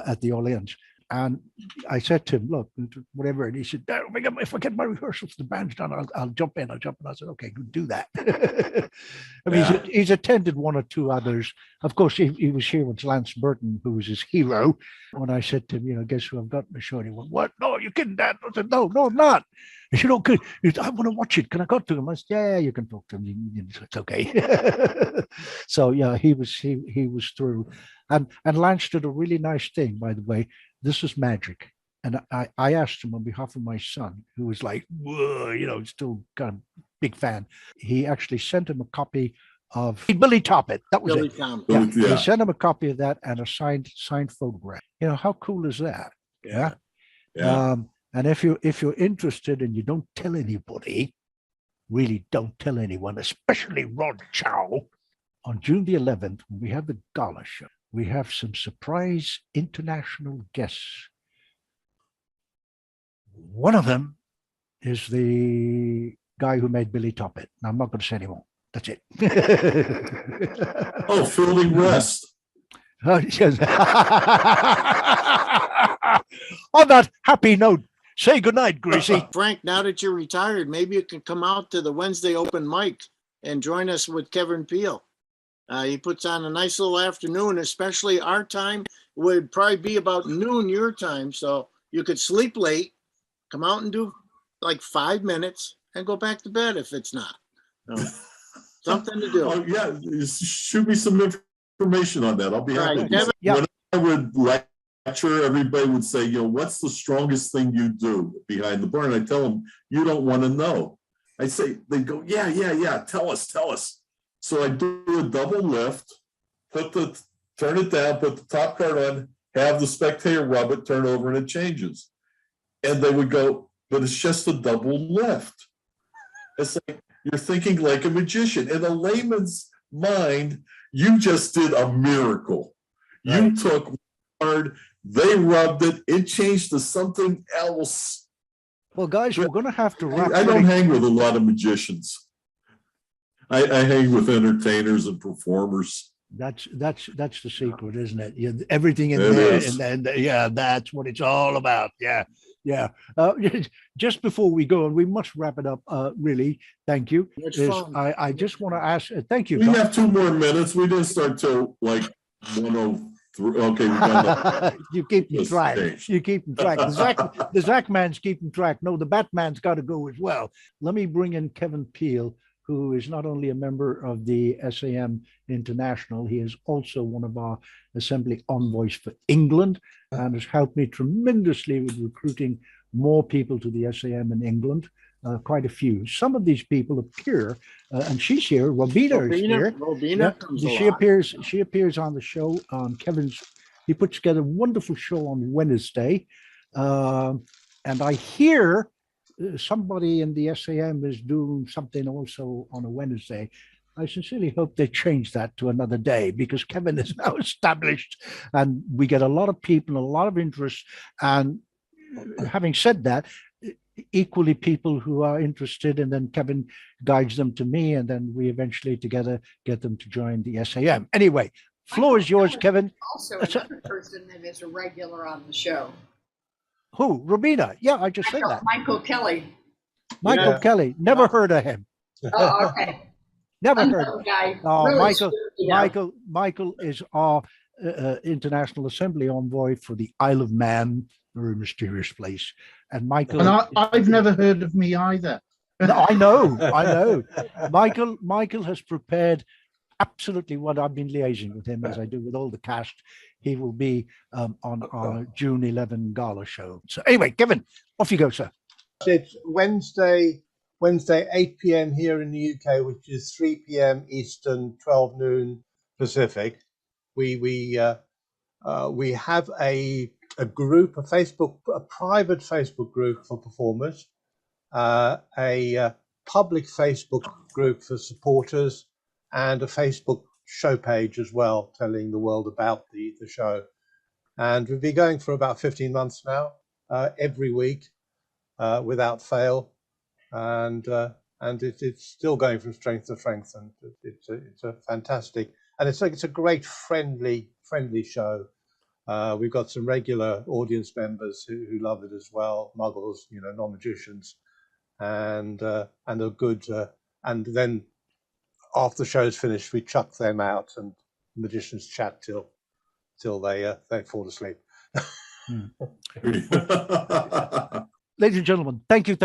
at the Orleans. And I said to him, look, whatever. And he said, "No, if I get my rehearsals, the band's done, I'll jump in. I'll jump in. I said, okay, good, do that. I mean, Yeah. he's attended one or two others. Of course, he was here with Lance Burton, who was his hero. When I said to him, guess who I've got in the show? And he went, what? No, you're kidding, Dad. I said, no, I'm not. He said, okay, I want to watch it. Can I go to him? I said, yeah, you can talk to him. It's okay. So yeah, he was through. And Lance did a really nice thing, by the way. This is magic. And I asked him on behalf of my son, who was like, whoa, still kind of big fan. He actually sent him a copy of Billy Toppet. That was Billy it. Tom. Yeah. Yeah. He sent him a copy of that and a signed photograph. How cool is that? Yeah. Yeah. And if you're interested and you don't tell anybody, really don't tell anyone, especially Rod Chow, on June the 11th, when we have the gala show, we have some surprise international guests. One of them is the guy who made Billy Toppet. Now, I'm not going to say anymore. That's it. Oh, Fielding Rest. Yes. On that happy note, say goodnight, Greasy. Frank, now that you're retired, maybe you can come out to the Wednesday open mic and join us with Kevin Peele. He puts on a nice little afternoon, especially our time would probably be about noon your time. So you could sleep late, come out and do like 5 minutes and go back to bed if it's not. So, something to do. Oh, yeah. Shoot me some information on that. I'll be happy. Right, Kevin? Yeah. When I would lecture, everybody would say, what's the strongest thing you do behind the bar? And I tell them, you don't want to know. I say, they go, yeah. Tell us. So I do a double lift, turn it down, put the top card on, have the spectator rub it, turn over, and it changes. And they would go, but it's just a double lift. It's like, you're thinking like a magician. In a layman's mind, you just did a miracle. Right. You took one card, they rubbed it, it changed to something else. Well, guys, we're going to have to wrap. I don't hang with a lot of magicians. I hang with entertainers and performers. That's the secret, isn't it? Everything in It there, is. and yeah, that's what it's all about. Yeah. Just before we go, and we must wrap it up. Really, thank you. It's Is fun. I just want to ask. Thank you. We Tom. have 2 more minutes. We didn't start till like 1:03. Okay, we've done You keep them Just track. changed. You keep them track. The Zach man's keeping track. No, the Batman's got to go as well. Let me bring in Kevin Peele, who is not only a member of the SAM International, he is also one of our assembly envoys for England and has helped me tremendously with recruiting more people to the SAM in England, quite a few. Some of these people appear, and she's here, Robina is here. Robina comes a lot. She appears on the show on Kevin's. He puts together a wonderful show on Wednesday. And I hear somebody in the SAM is doing something also on a Wednesday. I sincerely hope they change that to another day, because Kevin is now established and we get a lot of people, a lot of interest. And having said that, equally people who are interested, and then Kevin guides them to me, and then we eventually together get them to join the SAM. Anyway, floor is yours, Kevin. Also another person that is a regular on the show. Who? Robina. Yeah, I just said that. Michael Kelly. Michael Kelly. Never heard of him. Oh, okay. Never heard. Unknown guy. Oh, Really Michael. spooky, Michael is our international assembly envoy for the Isle of Man, a very mysterious place. And Michael. And I've never heard of me either. No, I know. Michael has prepared absolutely what I've been liaising with him, as I do with all the cast. He will be on our June 11 gala show. So anyway, Kevin, off you go, sir. It's Wednesday 8 p.m. here in the UK, which is 3 p.m. Eastern, 12 noon Pacific. We have a group, a private Facebook group for performers, a public Facebook group for supporters, and a Facebook show page as well, telling the world about the show. And we've been going for about 15 months now, every week, without fail, and it's still going from strength to strength, and it's a fantastic, and it's a great friendly show. We've got some regular audience members who love it as well, muggles, non-magicians, and a good. And then after the show's finished, we chuck them out, and magicians chat till they fall asleep. Ladies and gentlemen, thank you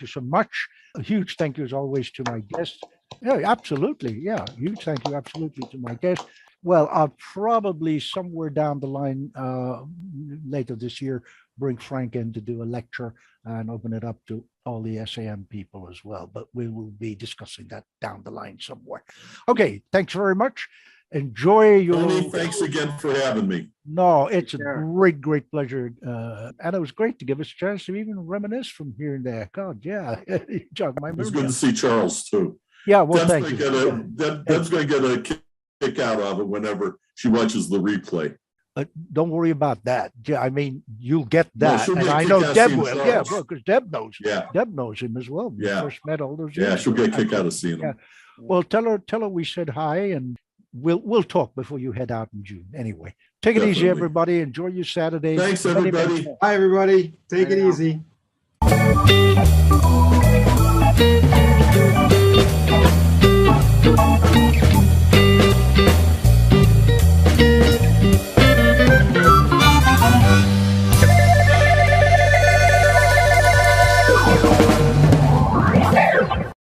so much. A huge thank you as always to my guests. Yeah, absolutely. Yeah, huge thank you absolutely to my guests. Well, I'll probably somewhere down the line later this year bring Frank in to do a lecture and open it up to all the SAM people as well. But we will be discussing that down the line somewhere. Okay, thanks very much. Enjoy your. Tony, thanks again for having me. No, it's a great pleasure. And it was great to give us a chance to even reminisce from here and there. God, yeah. Jog my It was memory. good to see Charles too. Yeah, well, Deb's thank you. Deb's going to get a kick out of it whenever she watches the replay. Don't worry about that. Yeah, I mean, you'll get No, that. she'll And get I kicked know out Deb seeing will. Yeah, Charles. because Deb knows. Yeah. Deb knows him as well. We Yeah. first met all those Yeah, years she'll ago. get a kick out of seeing Yeah. him. Well, tell her we said hi, and we'll talk before you head out in June. Anyway, take it easy, Definitely. everybody. Enjoy your Saturday. Thanks, Many, many everybody. more. Hi, everybody. Take I it know. easy.